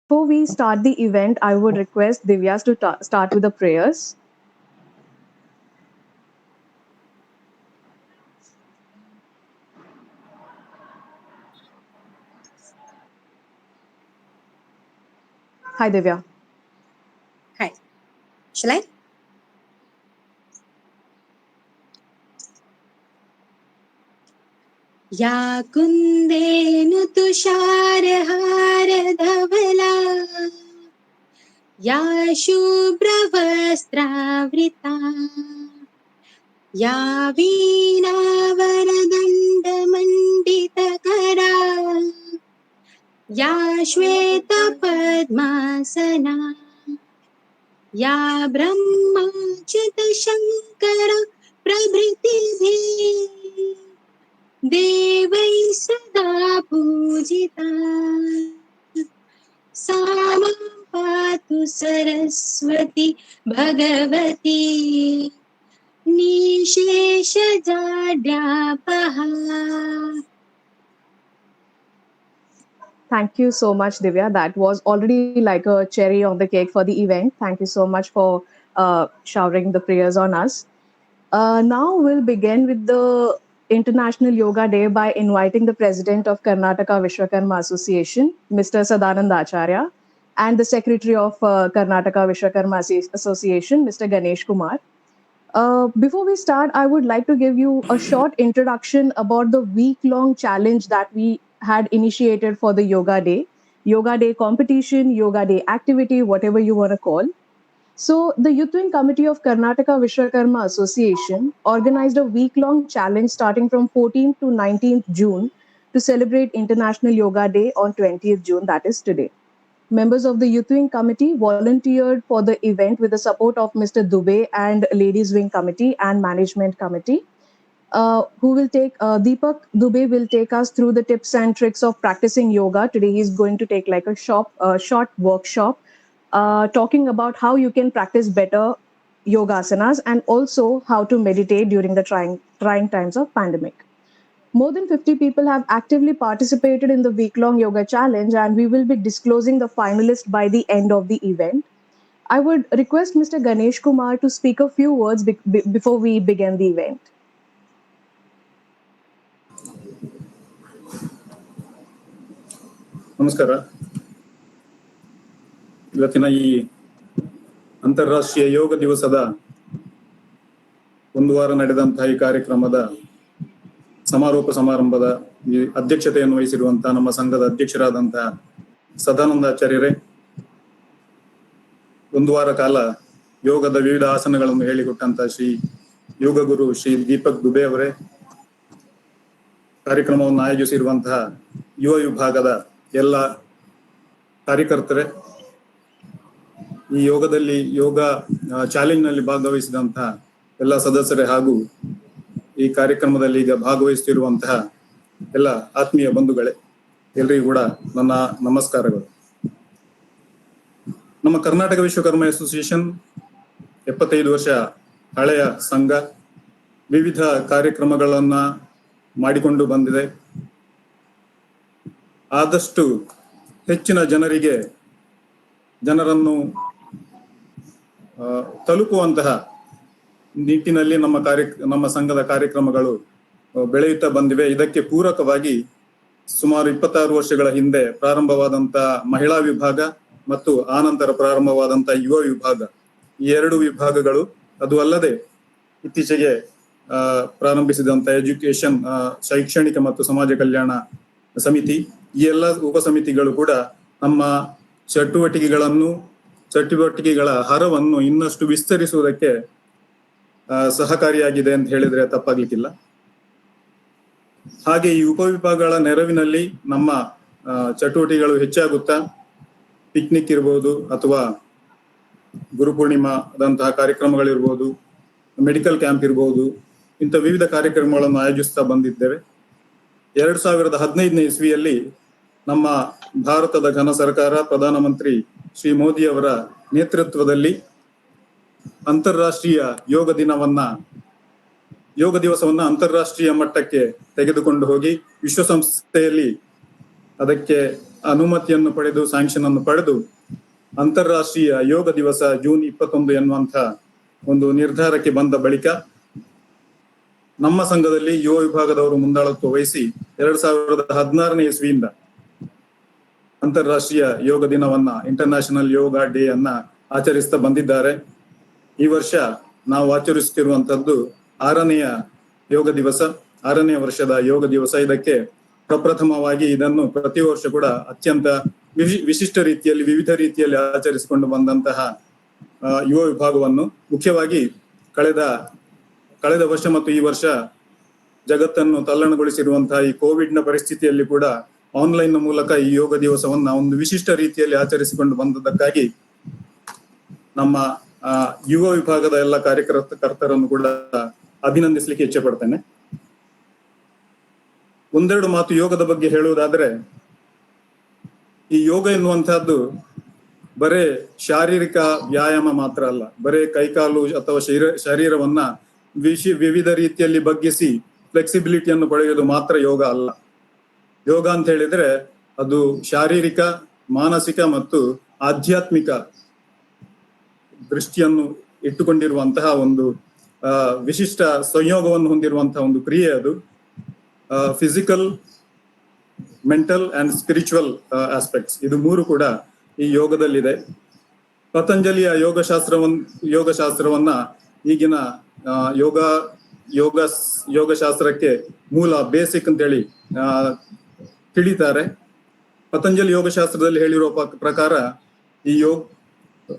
Before we start the event, I would request Divyas to start with the prayers. Hi, Divya. Hi. Shall I? या कुन्देनु तुषारहारधवला या शुभ्रवस्त्रावृता या वीणावरदण्डमण्डितकरा या श्वेतपद्मासना या ब्रह्माच्युतशङ्कर प्रभृतिभिः देवैः सदा पूजिता सा मां पातु Saraswati Bhagwati निशेषजाड्यापहा. Thank you so much, Divya. That was already like a cherry on the cake for the event. Thank you so much for showering the prayers on us. Now we'll begin with the International Yoga Day by inviting the President of Karnataka Vishwakarma Association, Mr. Sadanand Acharya, and the Secretary of Karnataka Vishwakarma Association, Mr. Ganesh Kumar. Before we start, I would like to give you a short introduction about the week-long challenge that we had initiated for the Yoga Day competition, Yoga Day activity, whatever you want to call. So, the Youth Wing Committee of Karnataka Vishwakarma Association organized a week-long challenge starting from 14th to 19th June to celebrate International Yoga Day on 20th June, that is today. Members of the Youth Wing Committee volunteered for the event with the support of Mr. Dubey and Ladies Wing Committee and Management Committee. Deepak Dubey will take us through the tips and tricks of practicing yoga. Today he's going to take like a short workshop talking about how you can practice better yogasanas and also how to meditate during the trying times of pandemic. More than 50 people have actively participated in the week-long yoga challenge, and we will be disclosing the finalists by the end of the event. I would request Mr. Ganesh Kumar to speak a few words before we begin the event. ನಮಸ್ಕಾರ. ಇವತ್ತಿನ ಈ ಅಂತಾರಾಷ್ಟ್ರೀಯ ಯೋಗ ದಿವಸದ ಒಂದು ವಾರ ನಡೆದಂತಹ ಈ ಕಾರ್ಯಕ್ರಮದ ಸಮಾರೋಪ ಸಮಾರಂಭದ ಈ ಅಧ್ಯಕ್ಷತೆಯನ್ನು ವಹಿಸಿರುವಂತಹ ನಮ್ಮ ಸಂಘದ ಅಧ್ಯಕ್ಷರಾದಂತಹ ಸದಾನಂದಾಚಾರ್ಯರೇ, ಒಂದು ವಾರ ಕಾಲ ಯೋಗದ ವಿವಿಧ ಆಸನಗಳನ್ನು ಹೇಳಿಕೊಟ್ಟಂತಹ ಶ್ರೀ ಯೋಗ ಗುರು ಶ್ರೀ ದೀಪಕ್ ದುಬೆ ಅವರೇ, ಕಾರ್ಯಕ್ರಮವನ್ನು ಆಯೋಜಿಸಿರುವಂತಹ ಯುವ ವಿಭಾಗದ ಎಲ್ಲ ಕಾರ್ಯಕರ್ತರೇ, ಈ ಯೋಗ ಚಾಲೆಂಜ್ ನಲ್ಲಿ ಭಾಗವಹಿಸಿದಂತಹ ಎಲ್ಲ ಸದಸ್ಯರೇ ಹಾಗೂ ಈ ಕಾರ್ಯಕ್ರಮದಲ್ಲಿ ಈಗ ಭಾಗವಹಿಸುತ್ತಿರುವಂತಹ ಎಲ್ಲ ಆತ್ಮೀಯ ಬಂಧುಗಳೇ, ಎಲ್ರಿಗೂ ಕೂಡ ನನ್ನ ನಮಸ್ಕಾರಗಳು. ನಮ್ಮ ಕರ್ನಾಟಕ ವಿಶ್ವಕರ್ಮ ಅಸೋಸಿಯೇಷನ್ 75 ವರ್ಷ ಹಳೆಯ ಸಂಘ, ವಿವಿಧ ಕಾರ್ಯಕ್ರಮಗಳನ್ನ ಮಾಡಿಕೊಂಡು ಬಂದಿದೆ. ಆದಷ್ಟು ಹೆಚ್ಚಿನ ಜನರನ್ನು ತಲುಪುವಂತಹ ನಿಟ್ಟಿನಲ್ಲಿ ನಮ್ಮ ಸಂಘದ ಕಾರ್ಯಕ್ರಮಗಳು ಬೆಳೆಯುತ್ತಾ ಬಂದಿವೆ. ಇದಕ್ಕೆ ಪೂರಕವಾಗಿ ಸುಮಾರು 26 ವರ್ಷಗಳ ಹಿಂದೆ ಪ್ರಾರಂಭವಾದಂತಹ ಮಹಿಳಾ ವಿಭಾಗ ಮತ್ತು ಆನಂತರ ಪ್ರಾರಂಭವಾದಂತಹ ಯುವ ವಿಭಾಗ, ಈ 2 ವಿಭಾಗಗಳು, ಅದು ಅಲ್ಲದೆ ಇತ್ತೀಚೆಗೆ ಪ್ರಾರಂಭಿಸಿದಂತ ಎಜುಕೇಶನ್ ಶೈಕ್ಷಣಿಕ ಮತ್ತು ಸಮಾಜ ಕಲ್ಯಾಣ ಸಮಿತಿ, ಈ ಎಲ್ಲ ಉಪಸಮಿತಿಗಳು ಕೂಡ ನಮ್ಮ ಚಟುವಟಿಕೆಗಳ ಹರವನ್ನು ಇನ್ನಷ್ಟು ವಿಸ್ತರಿಸುವುದಕ್ಕೆ ಸಹಕಾರಿಯಾಗಿದೆ ಅಂತ ಹೇಳಿದ್ರೆ ತಪ್ಪಾಗ್ಲಿಕ್ಕಿಲ್ಲ. ಹಾಗೆ ಈ ಉಪವಿಭಾಗಗಳ ನೆರವಿನಲ್ಲಿ ನಮ್ಮ ಚಟುವಟಿಕೆಗಳು ಹೆಚ್ಚಾಗುತ್ತಾ ಪಿಕ್ನಿಕ್ ಇರ್ಬೋದು, ಅಥವಾ ಗುರುಪೂರ್ಣಿಮಾದಂತಹ ಕಾರ್ಯಕ್ರಮಗಳಿರ್ಬೋದು, ಮೆಡಿಕಲ್ ಕ್ಯಾಂಪ್ ಇರ್ಬೋದು, ಇಂಥ ವಿವಿಧ ಕಾರ್ಯಕ್ರಮಗಳನ್ನು ಆಯೋಜಿಸ್ತಾ ಬಂದಿದ್ದೇವೆ. 2015ನೇ ಇಸ್ವಿಯಲ್ಲಿ ನಮ್ಮ ಭಾರತದ ಘನ ಸರ್ಕಾರ, ಪ್ರಧಾನಮಂತ್ರಿ ಶ್ರೀ ಮೋದಿ ಅವರ ನೇತೃತ್ವದಲ್ಲಿ ಅಂತಾರಾಷ್ಟ್ರೀಯ ಯೋಗ ದಿವಸವನ್ನ ಅಂತಾರಾಷ್ಟ್ರೀಯ ಮಟ್ಟಕ್ಕೆ ತೆಗೆದುಕೊಂಡು ಹೋಗಿ ವಿಶ್ವಸಂಸ್ಥೆಯಲ್ಲಿ ಅದಕ್ಕೆ ಅನುಮತಿಯನ್ನು ಪಡೆದು ಸ್ಯಾಂಕ್ಷನ್ ಅನ್ನು ಪಡೆದು ಅಂತಾರಾಷ್ಟ್ರೀಯ ಯೋಗ ದಿವಸ ಜೂನ್ 21 ಎನ್ನುವಂತ ಒಂದು ನಿರ್ಧಾರಕ್ಕೆ ಬಂದ ಬಳಿಕ ನಮ್ಮ ಸಂಘದಲ್ಲಿ ಯುವ ವಿಭಾಗದವರು ಮುಂದಾಳತ್ವ ವಹಿಸಿ 2016ನೇ ಇಸ್ವಿಯಿಂದ ಅಂತಾರಾಷ್ಟ್ರೀಯ ಯೋಗ ದಿನವನ್ನ ಇಂಟರ್ನ್ಯಾಷನಲ್ ಯೋಗ ಡೇ ಅನ್ನ ಆಚರಿಸ್ತಾ ಬಂದಿದ್ದಾರೆ. ಈ ವರ್ಷ ನಾವು ಆಚರಿಸುತ್ತಿರುವಂತದ್ದು 6ನೇ ಯೋಗ ದಿವಸ, 6ನೇ ವರ್ಷದ ಯೋಗ ದಿವಸ. ಇದಕ್ಕೆ ಪ್ರಪ್ರಥಮವಾಗಿ ಇದನ್ನು ಪ್ರತಿ ವರ್ಷ ಕೂಡ ಅತ್ಯಂತ ವಿಶಿಷ್ಟ ರೀತಿಯಲ್ಲಿ ವಿವಿಧ ರೀತಿಯಲ್ಲಿ ಆಚರಿಸಿಕೊಂಡು ಬಂದಂತಹ ಯುವ ವಿಭಾಗವನ್ನು ಮುಖ್ಯವಾಗಿ ಕಳೆದ ವರ್ಷ ಮತ್ತು ಈ ವರ್ಷ ಜಗತ್ತನ್ನು ತಲ್ಲಣಗೊಳಿಸಿರುವಂತಹ ಈ ಕೋವಿಡ್ ನ ಪರಿಸ್ಥಿತಿಯಲ್ಲಿ ಕೂಡ ಆನ್ಲೈನ್ ಮೂಲಕ ಈ ಯೋಗ ದಿವಸವನ್ನ ಒಂದು ವಿಶಿಷ್ಟ ರೀತಿಯಲ್ಲಿ ಆಚರಿಸಿಕೊಂಡು ಬಂದದಕ್ಕಾಗಿ ನಮ್ಮ ಯುವ ವಿಭಾಗದ ಎಲ್ಲ ಕಾರ್ಯಕರ್ತರನ್ನು ಕೂಡ ಅಭಿನಂದಿಸಲಿಕ್ಕೆ ಇಚ್ಛೆ ಪಡ್ತೇನೆ. ಒಂದೆರಡು ಮಾತು ಯೋಗದ ಬಗ್ಗೆ ಹೇಳುವುದಾದ್ರೆ, ಈ ಯೋಗ ಎನ್ನುವಂತಹದ್ದು ಬರೇ ಶಾರೀರಿಕ ವ್ಯಾಯಾಮ ಮಾತ್ರ ಅಲ್ಲ, ಬರೇ ಕೈಕಾಲು ಅಥವಾ ಶರೀರವನ್ನ ವಿವಿಧ ರೀತಿಯಲ್ಲಿ ಬಗ್ಗಿಸಿ ಫ್ಲೆಕ್ಸಿಬಿಲಿಟಿಯನ್ನು ಪಡೆಯುವುದು ಮಾತ್ರ ಯೋಗ ಅಲ್ಲ. ಯೋಗ ಅಂತ ಹೇಳಿದ್ರೆ ಅದು ಶಾರೀರಿಕ, ಮಾನಸಿಕ ಮತ್ತು ಆಧ್ಯಾತ್ಮಿಕ ದೃಷ್ಟಿಯನ್ನು ಇಟ್ಟುಕೊಂಡಿರುವಂತಹ ಒಂದು ವಿಶಿಷ್ಟ ಸಂಯೋಗವನ್ನು ಹೊಂದಿರುವಂತಹ ಒಂದು ಕ್ರಿಯೆ ಅದು. Physical, mental and spiritual aspects, ಇದು ಮೂರು ಕೂಡ ಈ ಯೋಗದಲ್ಲಿದೆ. ಪತಂಜಲಿಯ ಯೋಗಶಾಸ್ತ್ರವನ್ನ ಈಗಿನ ಯೋಗಶಾಸ್ತ್ರಕ್ಕೆ ಮೂಲ ಬೇಸಿಕ್ ಅಂತೇಳಿ ತಿಳಿತಾರೆ. ಪತಂಜಲಿ ಯೋಗಶಾಸ್ತ್ರದಲ್ಲಿ ಹೇಳಿರುವ ಪ್ರಕಾರ ಈ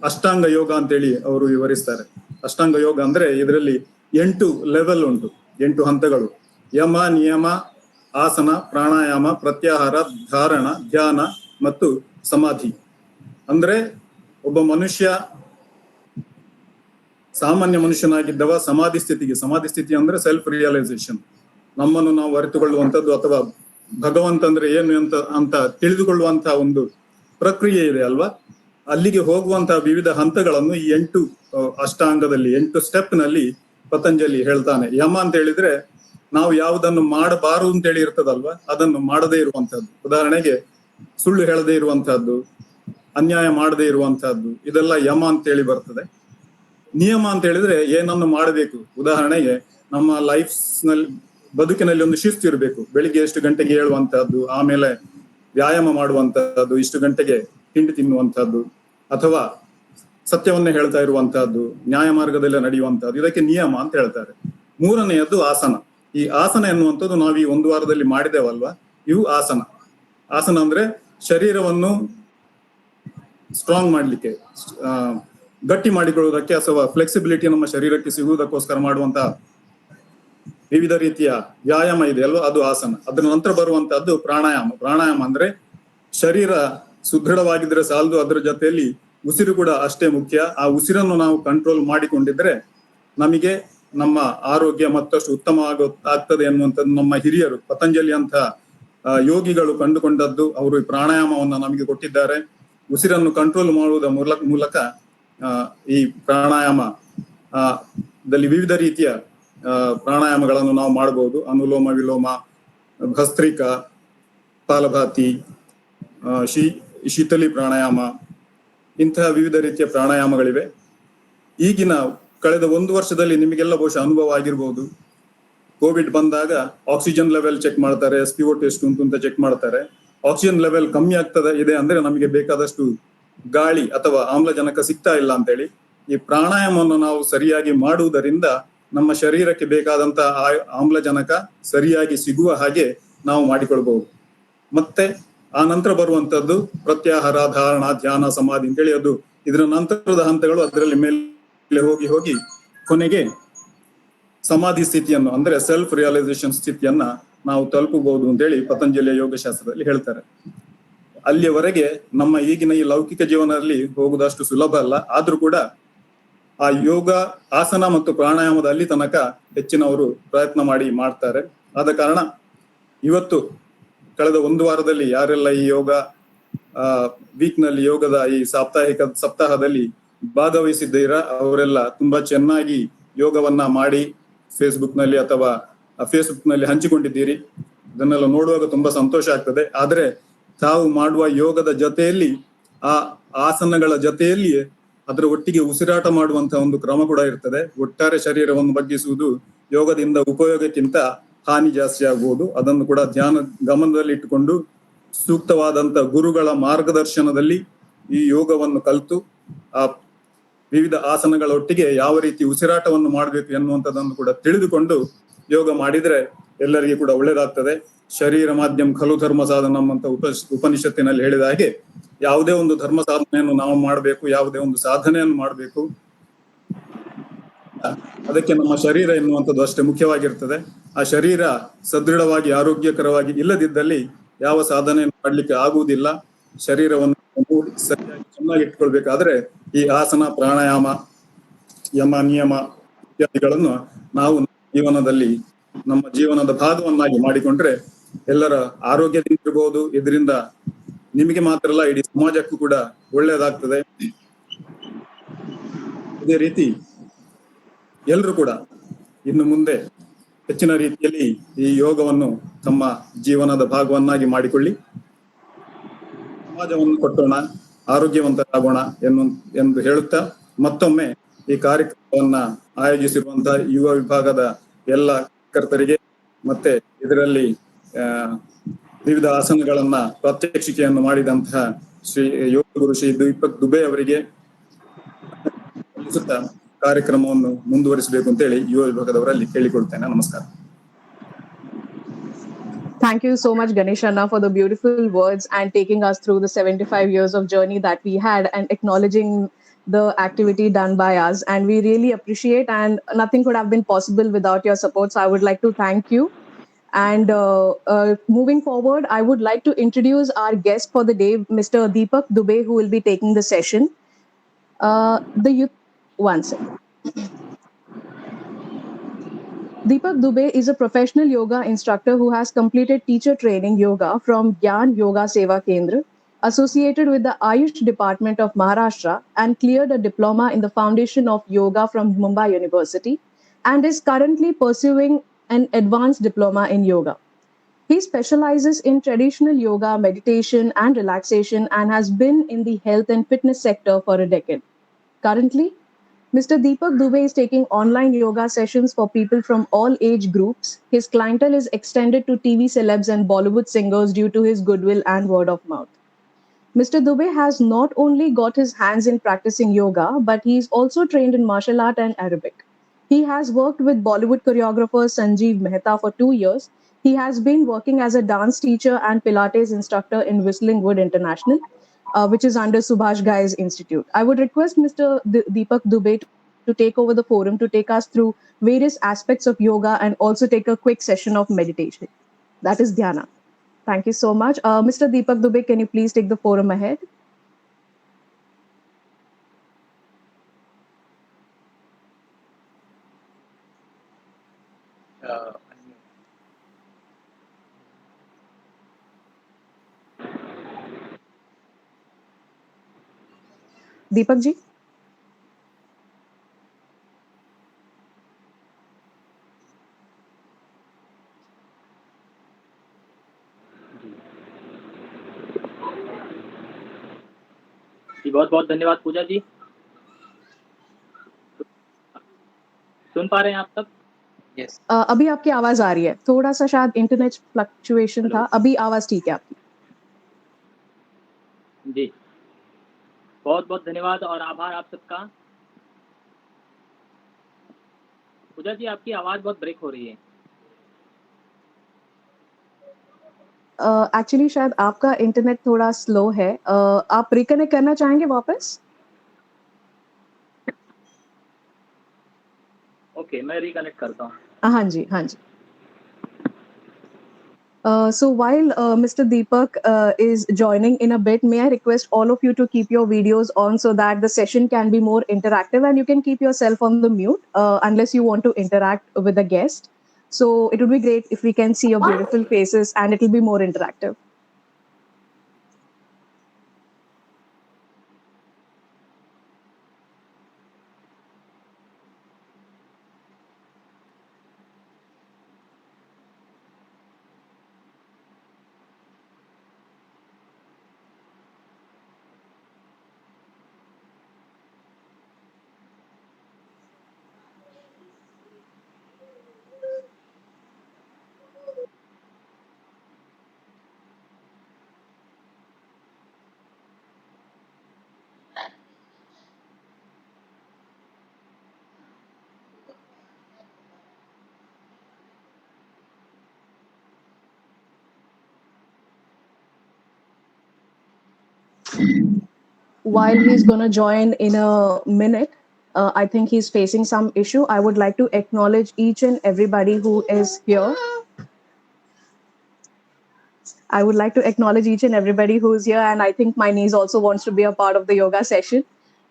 ಅಷ್ಟಾಂಗ ಯೋಗ ಅಂತೇಳಿ ಅವರು ವಿವರಿಸ್ತಾರೆ. ಅಷ್ಟಾಂಗ ಯೋಗ ಅಂದ್ರೆ ಇದರಲ್ಲಿ 8 ಲೆವೆಲ್ ಉಂಟು, 8 ಹಂತಗಳು: ಯಮ, ನಿಯಮ, ಆಸನ, ಪ್ರಾಣಾಯಾಮ, ಪ್ರತ್ಯಾಹಾರ, ಧಾರಣ, ಧ್ಯಾನ ಮತ್ತು ಸಮಾಧಿ. ಅಂದ್ರೆ ಒಬ್ಬ ಮನುಷ್ಯ ಸಾಮಾನ್ಯ ಮನುಷ್ಯನಾಗಿದ್ದವ ಸಮಾಧಿ ಸ್ಥಿತಿ ಅಂದ್ರೆ ಸೆಲ್ಫ್ ರಿಯಲೈಸೇಷನ್, ನಮ್ಮನ್ನು ನಾವು ಅರಿತುಕೊಳ್ಳುವಂಥದ್ದು ಅಥವಾ ಭಗವಂತ ಅಂದ್ರೆ ಏನು ಅಂತ ತಿಳಿದುಕೊಳ್ಳುವಂತಹ ಒಂದು ಪ್ರಕ್ರಿಯೆ ಇದೆ ಅಲ್ವಾ. ಅಲ್ಲಿಗೆ ಹೋಗುವಂತಹ ವಿವಿಧ ಹಂತಗಳನ್ನು ಈ 8 ಅಷ್ಟಾಂಗದಲ್ಲಿ 8 ಸ್ಟೆಪ್ ನಲ್ಲಿ ಪತಂಜಲಿ ಹೇಳ್ತಾನೆ. ಯಮ ಅಂತ ಹೇಳಿದ್ರೆ ನಾವು ಯಾವುದನ್ನು ಮಾಡಬಾರದು ಅಂತೇಳಿ ಇರ್ತದಲ್ವಾ, ಅದನ್ನು ಮಾಡದೇ ಇರುವಂತಹದ್ದು. ಉದಾಹರಣೆಗೆ ಸುಳ್ಳು ಹೇಳದೇ ಇರುವಂತಹದ್ದು, ಅನ್ಯಾಯ ಮಾಡದೇ ಇರುವಂತಹದ್ದು, ಇದೆಲ್ಲ ಯಮ ಅಂತೇಳಿ ಬರ್ತದೆ. ನಿಯಮ ಅಂತ ಹೇಳಿದ್ರೆ ಏನನ್ನು ಮಾಡಬೇಕು. ಉದಾಹರಣೆಗೆ ನಮ್ಮ ಬದುಕಿನಲ್ಲಿ ಒಂದು ಶಿಸ್ತು ಇರಬೇಕು. ಬೆಳಿಗ್ಗೆ ಎಷ್ಟು ಗಂಟೆಗೆ ಏಳುವಂತಹದ್ದು, ಆಮೇಲೆ ವ್ಯಾಯಾಮ ಮಾಡುವಂತಹದ್ದು, ಇಷ್ಟು ಗಂಟೆಗೆ ತಿಂಡಿ ತಿನ್ನುವಂತಹದ್ದು, ಅಥವಾ ಸತ್ಯವನ್ನೇ ಹೇಳ್ತಾ ಇರುವಂತಹದ್ದು, ನ್ಯಾಯ ಮಾರ್ಗದಲ್ಲಿ ನಡೆಯುವಂತಹದ್ದು, ಇದಕ್ಕೆ ನಿಯಮ ಅಂತ ಹೇಳ್ತಾರೆ. ಮೂರನೆಯದ್ದು ಆಸನ. ಈ ಆಸನ ಎನ್ನುವಂಥದ್ದು ನಾವು ಈ ಒಂದು ವಾರದಲ್ಲಿ ಮಾಡಿದೇವಲ್ವಾ, ಇವು ಆಸನ. ಆಸನ ಅಂದ್ರೆ ಶರೀರವನ್ನು ಸ್ಟ್ರಾಂಗ್ ಮಾಡ್ಲಿಕ್ಕೆ, ಗಟ್ಟಿ ಮಾಡಿಕೊಳ್ಳುವುದಕ್ಕೆ ಅಥವಾ ಫ್ಲೆಕ್ಸಿಬಿಲಿಟಿ ನಮ್ಮ ಶರೀರಕ್ಕೆ ಸಿಗುವುದಕ್ಕೋಸ್ಕರ ಮಾಡುವಂತಹ ವಿವಿಧ ರೀತಿಯ ವ್ಯಾಯಾಮ ಇದೆ ಅಲ್ವಾ, ಅದು ಆಸನ. ಅದರ ನಂತರ ಬರುವಂತಹದ್ದು ಪ್ರಾಣಾಯಾಮ. ಪ್ರಾಣಾಯಾಮ ಅಂದ್ರೆ ಶರೀರ ಸುದೃಢವಾಗಿದ್ರೆ ಸಾಲದು, ಅದರ ಜೊತೆಯಲ್ಲಿ ಉಸಿರು ಕೂಡ ಅಷ್ಟೇ ಮುಖ್ಯ. ಆ ಉಸಿರನ್ನು ನಾವು ಕಂಟ್ರೋಲ್ ಮಾಡಿಕೊಂಡಿದ್ರೆ ನಮಗೆ ನಮ್ಮ ಆರೋಗ್ಯ ಮತ್ತಷ್ಟು ಉತ್ತಮ ಆಗ್ತದೆ ಎನ್ನುವಂಥದ್ದು ನಮ್ಮ ಹಿರಿಯರು ಪತಂಜಲಿ ಅಂತ ಯೋಗಿಗಳು ಕಂಡುಕೊಂಡದ್ದು. ಅವರು ಈ ಪ್ರಾಣಾಯಾಮವನ್ನ ನಮಗೆ ಕೊಟ್ಟಿದ್ದಾರೆ. ಉಸಿರನ್ನು ಕಂಟ್ರೋಲ್ ಮಾಡುವುದರ ಮೂಲಕ ಈ ಪ್ರಾಣಾಯಾಮ ದಲ್ಲಿ ವಿವಿಧ ರೀತಿಯ ಪ್ರಾಣಾಯಾಮಗಳನ್ನು ನಾವು ಮಾಡಬಹುದು. ಅನುಲೋಮ ವಿಲೋಮ, ಭಸ್ತ್ರಿಕಾ, ಪಾಲಭಾತಿ, ಶೀತಲಿ ಪ್ರಾಣಾಯಾಮ, ಇಂತಹ ವಿವಿಧ ರೀತಿಯ ಪ್ರಾಣಾಯಾಮಗಳಿವೆ. ಈಗಿನ ಕಳೆದ 1 ವರ್ಷದಲ್ಲಿ ನಿಮಗೆಲ್ಲ ಬಹುಶಃ ಅನುಭವ ಆಗಿರ್ಬೋದು. ಕೋವಿಡ್ ಬಂದಾಗ ಆಕ್ಸಿಜನ್ ಲೆವೆಲ್ ಚೆಕ್ ಮಾಡ್ತಾರೆ, SpO2 ಎಷ್ಟು ಅಂತ ಚೆಕ್ ಮಾಡ್ತಾರೆ. ಆಕ್ಸಿಜನ್ ಲೆವೆಲ್ ಕಮ್ಮಿ ಇದೆ ಅಂದ್ರೆ ನಮಗೆ ಬೇಕಾದಷ್ಟು ಗಾಳಿ ಅಥವಾ ಆಮ್ಲಜನಕ ಸಿಗ್ತಾ ಇಲ್ಲ ಅಂತೇಳಿ. ಈ ಪ್ರಾಣಾಯಾಮವನ್ನು ನಾವು ಸರಿಯಾಗಿ ಮಾಡುವುದರಿಂದ ನಮ್ಮ ಶರೀರಕ್ಕೆ ಬೇಕಾದಂತ ಆಮ್ಲಜನಕ ಸರಿಯಾಗಿ ಸಿಗುವ ಹಾಗೆ ನಾವು ಮಾಡಿಕೊಳ್ಬಹುದು. ಮತ್ತೆ ಆ ನಂತರ ಬರುವಂತದ್ದು ಪ್ರತ್ಯಾಹಾರ, ಧಾರಣ, ಧ್ಯಾನ, ಸಮಾಧಿ ಅಂತೇಳಿ ಅದು ಇದರ ನಂತರದ ಹಂತಗಳು. ಅದರಲ್ಲಿ ಮೇಲೆ ಹೋಗಿ ಕೊನೆಗೆ ಸಮಾಧಿ ಸ್ಥಿತಿಯನ್ನು ಅಂದ್ರೆ ಸೆಲ್ಫ್ ರಿಯಲೈಸೇಷನ್ ಸ್ಥಿತಿಯನ್ನ ನಾವು ತಲುಪಬಹುದು ಅಂತೇಳಿ ಪತಂಜಲಿಯ ಯೋಗಶಾಸ್ತ್ರದಲ್ಲಿ ಹೇಳ್ತಾರೆ. ಅಲ್ಲಿಯವರೆಗೆ ನಮ್ಮ ಈಗಿನ ಈ ಲೌಕಿಕ ಜೀವನದಲ್ಲಿ ಹೋಗುವುದಷ್ಟು ಸುಲಭ ಅಲ್ಲ. ಆದ್ರೂ ಕೂಡ ಆ ಯೋಗ, ಆಸನ ಮತ್ತು ಪ್ರಾಣಾಯಾಮದ ಅಲ್ಲಿ ತನಕ ಹೆಚ್ಚಿನವರು ಪ್ರಯತ್ನ ಮಾಡ್ತಾರೆ. ಆದ ಕಾರಣ ಇವತ್ತು ಕಳೆದ 1 ವಾರದಲ್ಲಿ ಯಾರೆಲ್ಲ ಈ ಯೋಗ ವೀಕ್ ನಲ್ಲಿ, ಯೋಗದ ಈ ಸಪ್ತಾಹದಲ್ಲಿ ಭಾಗವಹಿಸಿದ್ದೀರಾ, ಅವರೆಲ್ಲ ತುಂಬಾ ಚೆನ್ನಾಗಿ ಯೋಗವನ್ನ ಮಾಡಿ ಫೇಸ್ಬುಕ್ ನಲ್ಲಿ ಹಂಚಿಕೊಂಡಿದ್ದೀರಿ. ಇದನ್ನೆಲ್ಲ ನೋಡುವಾಗ ತುಂಬಾ ಸಂತೋಷ ಆಗ್ತದೆ. ಆದ್ರೆ ತಾವು ಮಾಡುವ ಯೋಗದ ಜೊತೆಯಲ್ಲಿ ಆ ಆಸನಗಳ ಜೊತೆಯಲ್ಲಿಯೇ ಅದರ ಒಟ್ಟಿಗೆ ಉಸಿರಾಟ ಮಾಡುವಂತಹ ಒಂದು ಕ್ರಮ ಕೂಡ ಇರ್ತದೆ. ಒಟ್ಟಾರೆ ಶರೀರವನ್ನು ಬಗ್ಗಿಸುವುದು ಯೋಗದಿಂದ ಉಪಯೋಗಕ್ಕಿಂತ ಹಾನಿ ಜಾಸ್ತಿ ಆಗುವುದು. ಅದನ್ನು ಕೂಡ ಗಮನದಲ್ಲಿ ಇಟ್ಟುಕೊಂಡು ಸೂಕ್ತವಾದಂತ ಗುರುಗಳ ಮಾರ್ಗದರ್ಶನದಲ್ಲಿ ಈ ಯೋಗವನ್ನು ಕಲಿತು ಆ ವಿವಿಧ ಆಸನಗಳ ಒಟ್ಟಿಗೆ ಯಾವ ರೀತಿ ಉಸಿರಾಟವನ್ನು ಮಾಡಬೇಕು ಎನ್ನುವಂಥದ್ದನ್ನು ಕೂಡ ತಿಳಿದುಕೊಂಡು ಯೋಗ ಮಾಡಿದ್ರೆ ಎಲ್ಲರಿಗೂ ಕೂಡ ಒಳ್ಳೇದಾಗ್ತದೆ. ಶರೀರ ಮಾಧ್ಯಮ ಖಲು ಧರ್ಮ ಸಾಧನ ಅಂತ ಉಪನಿಷತ್ತಿನಲ್ಲಿ ಹೇಳಿದ ಹಾಗೆ ಯಾವುದೇ ಒಂದು ಧರ್ಮ ಸಾಧನೆಯನ್ನು ನಾವು ಮಾಡಬೇಕು, ಯಾವುದೇ ಒಂದು ಸಾಧನೆಯನ್ನು ಮಾಡಬೇಕು, ಅದಕ್ಕೆ ನಮ್ಮ ಶರೀರ ಎನ್ನುವಂಥದ್ದು ಅಷ್ಟೇ ಮುಖ್ಯವಾಗಿರ್ತದೆ. ಆ ಶರೀರ ಸದೃಢವಾಗಿ ಆರೋಗ್ಯಕರವಾಗಿ ಇಲ್ಲದಿದ್ದಲ್ಲಿ ಯಾವ ಸಾಧನೆಯನ್ನು ಮಾಡ್ಲಿಕ್ಕೆ ಆಗುವುದಿಲ್ಲ. ಶರೀರವನ್ನು ಸರಿಯಾಗಿ ಚೆನ್ನಾಗಿ ಇಟ್ಕೊಳ್ಬೇಕಾದ್ರೆ ಈ ಆಸನ, ಪ್ರಾಣಾಯಾಮ, ಯಮ, ನಿಯಮ ಇತ್ಯಾದಿಗಳನ್ನು ನಾವು ಜೀವನದಲ್ಲಿ ನಮ್ಮ ಜೀವನದ ಭಾಗವನ್ನಾಗಿ ಮಾಡಿಕೊಂಡ್ರೆ ಎಲ್ಲರ ಆರೋಗ್ಯದಿಂದಿರಬಹುದು. ಇದರಿಂದ ನಿಮಗೆ ಮಾತ್ರ ಅಲ್ಲ, ಇಡೀ ಸಮಾಜಕ್ಕೂ ಕೂಡ ಒಳ್ಳೆಯದಾಗ್ತದೆ. ಇದೇ ರೀತಿ ಎಲ್ಲರೂ ಕೂಡ ಇನ್ನು ಮುಂದೆ ಹೆಚ್ಚಿನ ರೀತಿಯಲ್ಲಿ ಈ ಯೋಗವನ್ನು ತಮ್ಮ ಜೀವನದ ಭಾಗವನ್ನಾಗಿ ಮಾಡಿಕೊಳ್ಳಿ. ಸಮಾಜವನ್ನು ಕಟ್ಟೋಣ, ಆರೋಗ್ಯವಂತರಾಗೋಣ ಎಂದು ಹೇಳುತ್ತಾ ಮತ್ತೊಮ್ಮೆ ಈ ಕಾರ್ಯಕ್ರಮವನ್ನ ಆಯೋಜಿಸಿರುವಂತಹ ಯುವ ವಿಭಾಗದ ಎಲ್ಲ ಕರ್ತರಿಗೆ ಮತ್ತೆ ಇದರಲ್ಲಿ ವಿವಿಧ ಆಸನಗಳನ್ನ ಪ್ರಾತ್ಯಕ್ಷಿಕೆಯನ್ನು ಮಾಡಿದಂತಹ ಶ್ರೀ ಯೋಗ ಗುರು ಶ್ರೀ ದೀಪಕ್ ದುಬೆ ಅವರಿಗೆ ಕಾರ್ಯಕ್ರಮವನ್ನು ಮುಂದುವರಿಸಬೇಕು ಅಂತ ಹೇಳಿ ಯುವ ವಿಭಾಗದವರಲ್ಲಿ ಕೇಳಿಕೊಳ್ತೇನೆ. ನಮಸ್ಕಾರ. Thank you so much, Ganesh Anna, for the beautiful words and taking us through the 75 years of journey that we had and acknowledging the activity done by us. And we really appreciate, and nothing could have been possible without your support. So I would like to thank you. And moving forward, I would like to introduce our guest for the day, Mr. Deepak Dubey, who will be taking the session. The youth, one second. Deepak Dubey is a professional yoga instructor who has completed teacher training yoga from Gyan Yoga Seva Kendra, associated with the Ayush Department of Maharashtra, and cleared a diploma in the Foundation of Yoga from Mumbai University, and is currently pursuing an advanced diploma in yoga. He specializes in traditional yoga, meditation, and relaxation, and has been in the health and fitness sector for a decade. Currently, Mr. Deepak Dubey is taking online yoga sessions for people from all age groups. His clientele is extended to TV celebs and Bollywood singers due to his goodwill and word of mouth. Mr. Dubey has not only got his hands in practicing yoga, but he is also trained in martial art and Arabic. He has worked with Bollywood choreographer Sanjeev Mehta for 2 years. He has been working as a dance teacher and Pilates instructor in Whistling Wood International, which is under Subhash Guy's Institute. I would request Mr. Deepak Dubey to take over the forum to take us through various aspects of yoga and also take a quick session of meditation. That is dhyana. Thank you so much. Mr. Deepak Dubey, can you please take the forum ahead? Deepak ji? जी बहुत बहुत धन्यवाद पूजा जी। सुन पा रहे हैं आप सब? Yes. अभी आपकी आवाज आ रही है, थोड़ा सा शायद इंटरनेट फ्लक्चुएशन था, अभी आवाज ठीक है आपकी। जी बहुत बहुत धन्यवाद और आभार आप सबका। पूजा जी आपकी आवाज बहुत ब्रेक हो रही है। एक्चुअली शायद आपका इंटरनेट थोड़ा स्लो है। आप रिकनेक्ट करना चाहेंगे वापस? ओके, मैं रिकनेक्ट करता हूँ। हाँ जी, हाँ जी। So while Mr. Deepak is joining in a bit, may I request all of you to keep your videos on so that the session can be more interactive, and you can keep yourself on the mute unless you want to interact with the guest. So it would be great if we can see your beautiful faces and it will be more interactive. While he's going to join in a minute, I think he's facing some issue. I would like to acknowledge each and everybody who is here. I would like to acknowledge each and everybody who's here, and I think my niece also wants to be a part of the yoga session.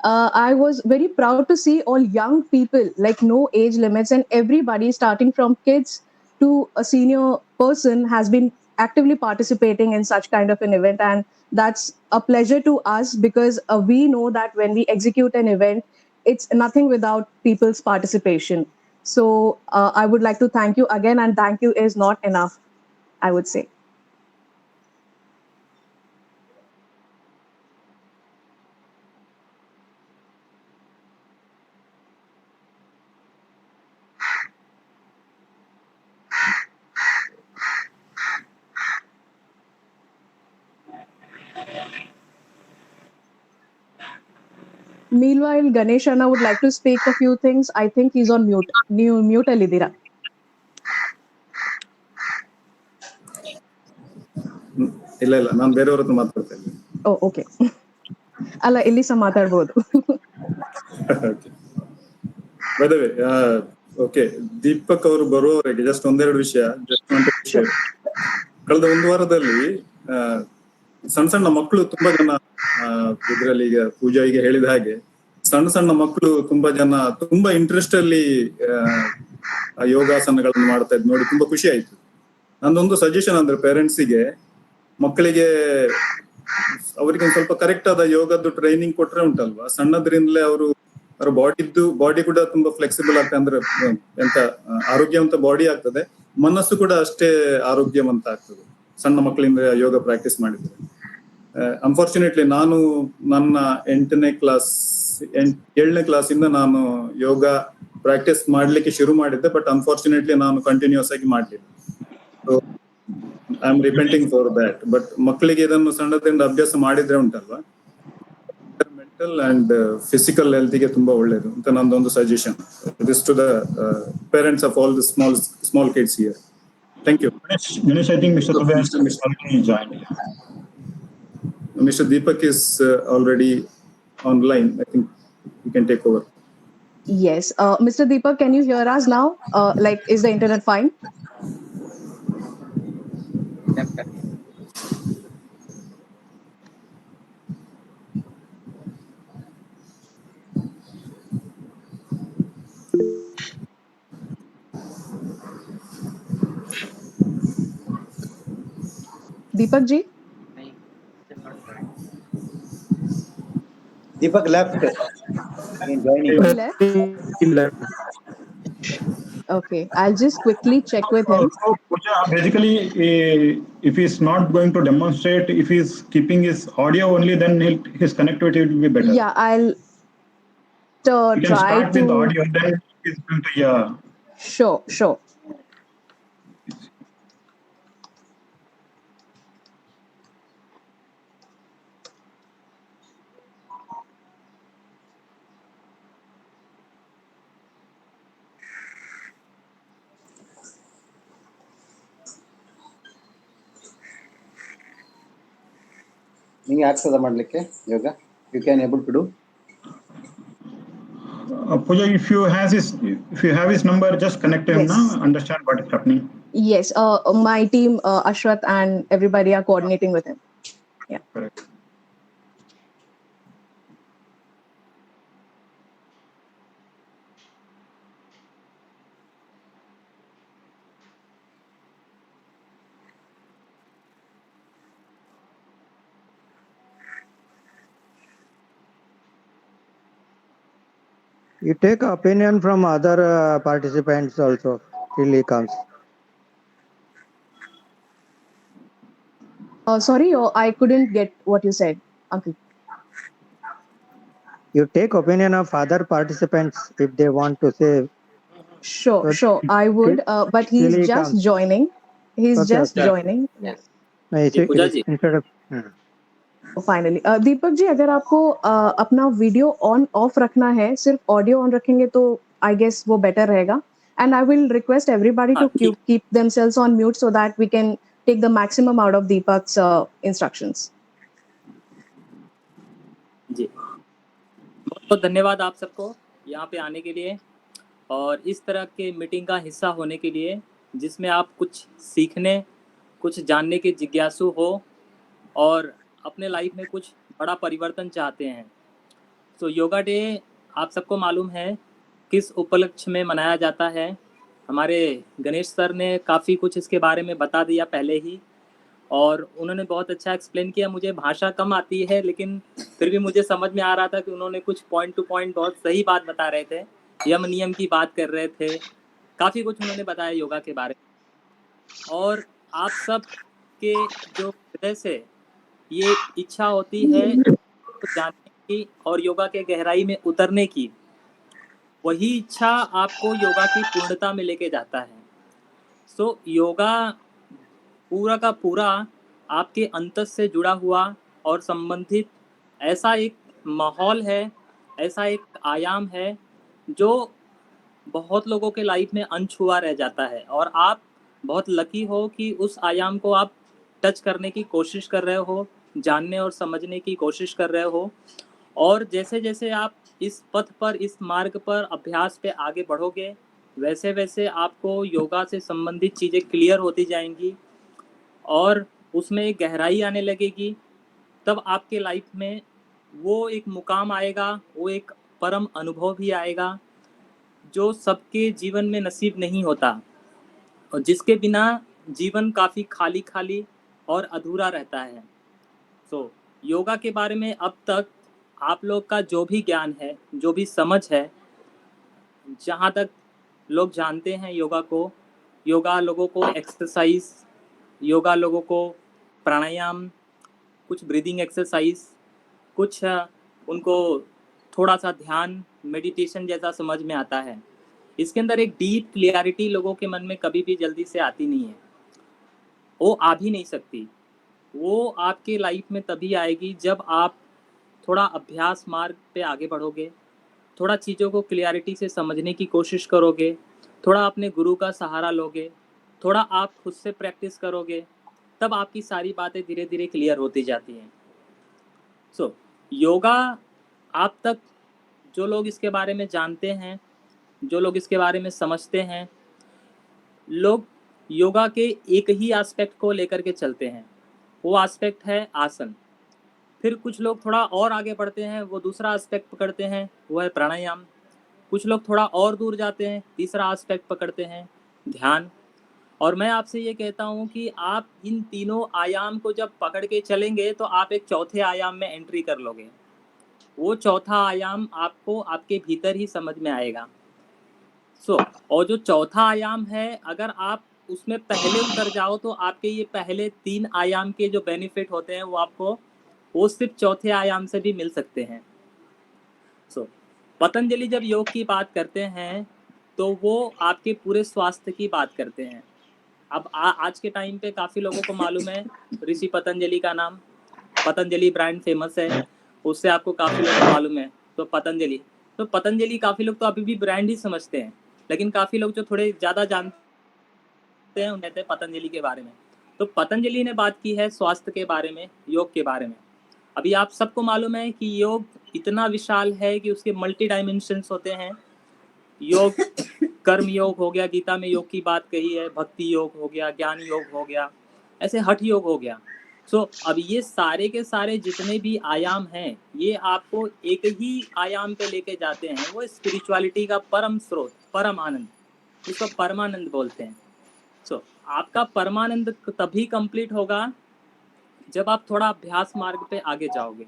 I was very proud to see all young people, like no age limits, and everybody, starting from kids to a senior person, has been actively participating in such kind of an event. And that's a pleasure to us because we know that when we execute an event, it's nothing without people's participation. So I would like to thank you again, and thank you is not enough, I would say. Meanwhile, Ganesh Anna would like to speak a few things. I think he's on mute. New mute alidira. ಇಲ್ಲ ಇಲ್ಲ, ನಾನು ಬೇರೆಯವ್ರ ಹತ್ರ ಮಾತಾಡ್ತಾ ಇದ್ದೀನಿ. Oh, okay. ಅಲ್ಲ ಇಲ್ಲಿ ಸಹ ಮಾತಾಡ್ಬೋದು. By the way, okay, Deepak ಅವರು ಬರುವವರೆಗೆ ಜಸ್ಟ್ ಒಂದೆರಡು ವಿಷಯ ಕಳೆದ ಒಂದು ವಾರದಲ್ಲಿ ಸಣ್ಣ ಸಣ್ಣ ಮಕ್ಕಳು ತುಂಬಾ ಜನ ಇದ್ರಲ್ಲಿ, ಈಗ ಪೂಜಾ ಈಗ ಹೇಳಿದ ಹಾಗೆ ಸಣ್ಣ ಸಣ್ಣ ಮಕ್ಕಳು ತುಂಬಾ ಜನ ತುಂಬಾ ಇಂಟ್ರೆಸ್ಟ್ ಅಲ್ಲಿ ಯೋಗಾಸನಗಳನ್ನು ಮಾಡ್ತಾ ಇದ್ ನೋಡಿ ತುಂಬಾ ಖುಷಿ ಆಯ್ತು. ನಂದೊಂದು ಸಜೆಷನ್ ಅಂದ್ರೆ ಪೇರೆಂಟ್ಸಿಗೆ, ಮಕ್ಕಳಿಗೆ ಅವರಿಗೆ ಒಂದು ಸ್ವಲ್ಪ ಕರೆಕ್ಟ್ ಆದ ಯೋಗದ್ದು ಟ್ರೈನಿಂಗ್ ಕೊಟ್ರೆ ಉಂಟಲ್ವಾ, ಸಣ್ಣದ್ರಿಂದಲೇ ಅವರು ಅವ್ರ ಬಾಡಿ ಕೂಡ ತುಂಬಾ ಫ್ಲೆಕ್ಸಿಬಲ್ ಆಗ್ತದೆ. ಅಂದ್ರೆ ಎಂತ ಆರೋಗ್ಯವಂತ ಬಾಡಿ ಆಗ್ತದೆ, ಮನಸ್ಸು ಕೂಡ ಅಷ್ಟೇ ಆರೋಗ್ಯವಂತ ಆಗ್ತದೆ ಸಣ್ಣ ಮಕ್ಕಳಿಂದ ಯೋಗ ಪ್ರಾಕ್ಟೀಸ್ ಮಾಡಿದ್ರೆ. ಅನ್ಫಾರ್ಚುನೇಟ್ಲಿ ನಾನು ನನ್ನ 7ನೇ ಕ್ಲಾಸಿಂದ ನಾನು ಯೋಗ ಪ್ರಾಕ್ಟೀಸ್ ಮಾಡ್ಲಿಕ್ಕೆ ಶುರು ಮಾಡಿದ್ದೆ, ಬಟ್ ಅನ್ಫಾರ್ಚುನೇಟ್ಲಿ ನಾನು ಕಂಟಿನ್ಯೂಸ್ ಆಗಿ ಮಾಡ್ಲಿಲ್ಲ. So I am repenting for that. But ಮಕ್ಕಳಿಗೆ ಇದನ್ನು ಸಣ್ಣದ್ರಿಂದ ಅಭ್ಯಾಸ ಮಾಡಿದ್ರೆ ಉಂಟಲ್ವಾ, ಮೆಂಟಲ್ ಅಂಡ್ ಫಿಸಿಕಲ್ ಹೆಲ್ತ್ಗೆ ತುಂಬಾ ಒಳ್ಳೇದು ಅಂತ ನಂದೊಂದು suggestion. This to the parents of all the small kids here. Thank you. Ganesh, I think Mr. Dubey has already joined. Mr. Deepak is already online. I think you can take over. Yes. Mr. Deepak, can you hear us now? Like, is the internet fine? Deepak ji? Deepak left. He left? Okay, I'll just quickly check with him. So, Pooja, basically, if he's not going to demonstrate, if he's keeping his audio only, then his connectivity will be better. Yeah, I'll You can try start with the to. audio, then he's going to, yeah. Sure. ನಿಮಗೆ ಆಗ್ತದ ಮಾಡ್ಲಿಕ್ಕೆ ಯೋಗ? You can able to do? Pooja, if you have his number, just connect to him Yes. now, understand what is happening. Yes, my team, Ashwath and everybody are coordinating with him. Yeah. Correct. You take opinion from other participants also till he comes. Sorry, I couldn't get what you said, Uncle. You take opinion of other participants if they want to say. Sure, I would. But he's Till he just comes. joining. He's Okay, just okay. joining. Puja ji. Instead of finally Deepak ji, अगर आपको अपना video on off रखना है, सिर्फ audio on रखेंगे तो I guess वो better रहेगा. And I will request everybody to keep themselves on mute so that we can take the maximum out of Deepak's instructions. जी, बहुत बहुत धन्यवाद आप सबको यहाँ पे आने के लिए और इस तरह के मीटिंग का हिस्सा होने के लिए, जिसमें आप कुछ सीखने, कुछ जानने के जिज्ञासु हो और अपने लाइफ में कुछ बड़ा परिवर्तन चाहते हैं। तो योगा डे आप सबको मालूम है किस उपलक्ष्य में मनाया जाता है। हमारे गणेश सर ने काफ़ी कुछ इसके बारे में बता दिया पहले ही और उन्होंने बहुत अच्छा एक्सप्लेन किया। मुझे भाषा कम आती है लेकिन फिर भी मुझे समझ में आ रहा था कि उन्होंने कुछ पॉइंट टू पॉइंट बहुत सही बात बता रहे थे। यम नियम की बात कर रहे थे, काफ़ी कुछ उन्होंने बताया योगा के बारे में। और आप सब के जो हृदय से ये इच्छा होती है तो जानने की और योगा के गहराई में उतरने की, वही इच्छा आपको योगा की पूर्णता में लेके जाता है। सो योगा पूरा का पूरा आपके अंतस से जुड़ा हुआ और संबंधित ऐसा एक माहौल है, ऐसा एक आयाम है जो बहुत लोगों के लाइफ में अनछुआ रह जाता है और आप बहुत लकी हो कि उस आयाम को आप टच करने की कोशिश कर रहे हो, जानने और समझने की कोशिश कर रहे हो। और जैसे जैसे आप इस पथ पर, इस मार्ग पर अभ्यास पे आगे बढ़ोगे, वैसे वैसे आपको योगा से संबंधित चीज़ें क्लियर होती जाएंगी और उसमें एक गहराई आने लगेगी। तब आपके लाइफ में वो एक मुकाम आएगा, वो एक परम अनुभव भी आएगा जो सबके जीवन में नसीब नहीं होता और जिसके बिना जीवन काफ़ी खाली खाली और अधूरा रहता है। तो योगा के बारे में अब तक आप लोग का जो भी ज्ञान है, जो भी समझ है, जहाँ तक लोग जानते हैं योगा लोगों को एक्सरसाइज, योगा लोगों को प्राणायाम, कुछ ब्रीदिंग एक्सरसाइज, कुछ उनको थोड़ा सा ध्यान, मेडिटेशन जैसा समझ में आता है। इसके अंदर एक डीप क्लियरिटी लोगों के मन में कभी भी जल्दी से आती नहीं है, वो आ भी नहीं सकती। वो आपके लाइफ में तभी आएगी जब आप थोड़ा अभ्यास मार्ग पे आगे बढ़ोगे, थोड़ा चीज़ों को क्लियरिटी से समझने की कोशिश करोगे, थोड़ा अपने गुरु का सहारा लोगे, थोड़ा आप खुद से प्रैक्टिस करोगे, तब आपकी सारी बातें धीरे धीरे क्लियर होती जाती हैं। सो योगा आप तक जो लोग इसके बारे में जानते हैं, जो लोग इसके बारे में समझते हैं, लोग योगा के एक ही एस्पेक्ट को लेकर के चलते हैं, वो एस्पेक्ट है आसन। फिर कुछ लोग थोड़ा और आगे बढ़ते हैं, वो दूसरा एस्पेक्ट पकड़ते हैं, वो है प्राणायाम। कुछ लोग थोड़ा और दूर जाते हैं, तीसरा एस्पेक्ट पकड़ते हैं, ध्यान। और मैं आपसे ये कहता हूँ कि आप इन तीनों आयाम को जब पकड़ के चलेंगे तो आप एक चौथे आयाम में एंट्री कर लोगे। वो चौथा आयाम आपको आपके भीतर ही समझ में आएगा। और जो चौथा आयाम है, अगर आप उसमें पहले उतर जाओ तो आपके ये पहले 3 आयाम के जो बेनिफिट होते हैं वो सिर्फ चौथे आयाम से भी मिल सकते हैं। पतंजलि जब योग की बात करते हैं तो वो आपके पूरे स्वास्थ्य की बात करते हैं। अब आज के टाइम पे काफ़ी लोगों को मालूम है ऋषि पतंजलि का नाम, पतंजलि ब्रांड फेमस है, उससे आपको काफ़ी लोगों को मालूम है। तो पतंजलि काफ़ी लोग तो अभी भी ब्रांड ही समझते हैं, लेकिन काफ़ी लोग जो थोड़े ज़्यादा जानते हैं उन्हें पतंजलि के बारे में। तो पतंजलि ने बात की है स्वास्थ्य के बारे में, योग के बारे में। अभी आप सबको मालूम है कि योग इतना विशाल है कि उसके मल्टी डायमेंशंस होते हैं। योग कर्म योग हो गया, गीता में योग की बात कही है, भक्ति योग हो गया, ज्ञान योग हो गया, ऐसे हठ योग हो गया। अब ये सारे के सारे जितने भी आयाम हैं, ये आपको एक ही आयाम पे लेके जाते हैं, वो स्पिरिचुअलिटी का परम स्रोत, परम आनंद, जिसको परमानंद बोलते हैं। आपका परमानंद तभी कंप्लीट होगा जब आप थोड़ा अभ्यास मार्ग पे आगे जाओगे,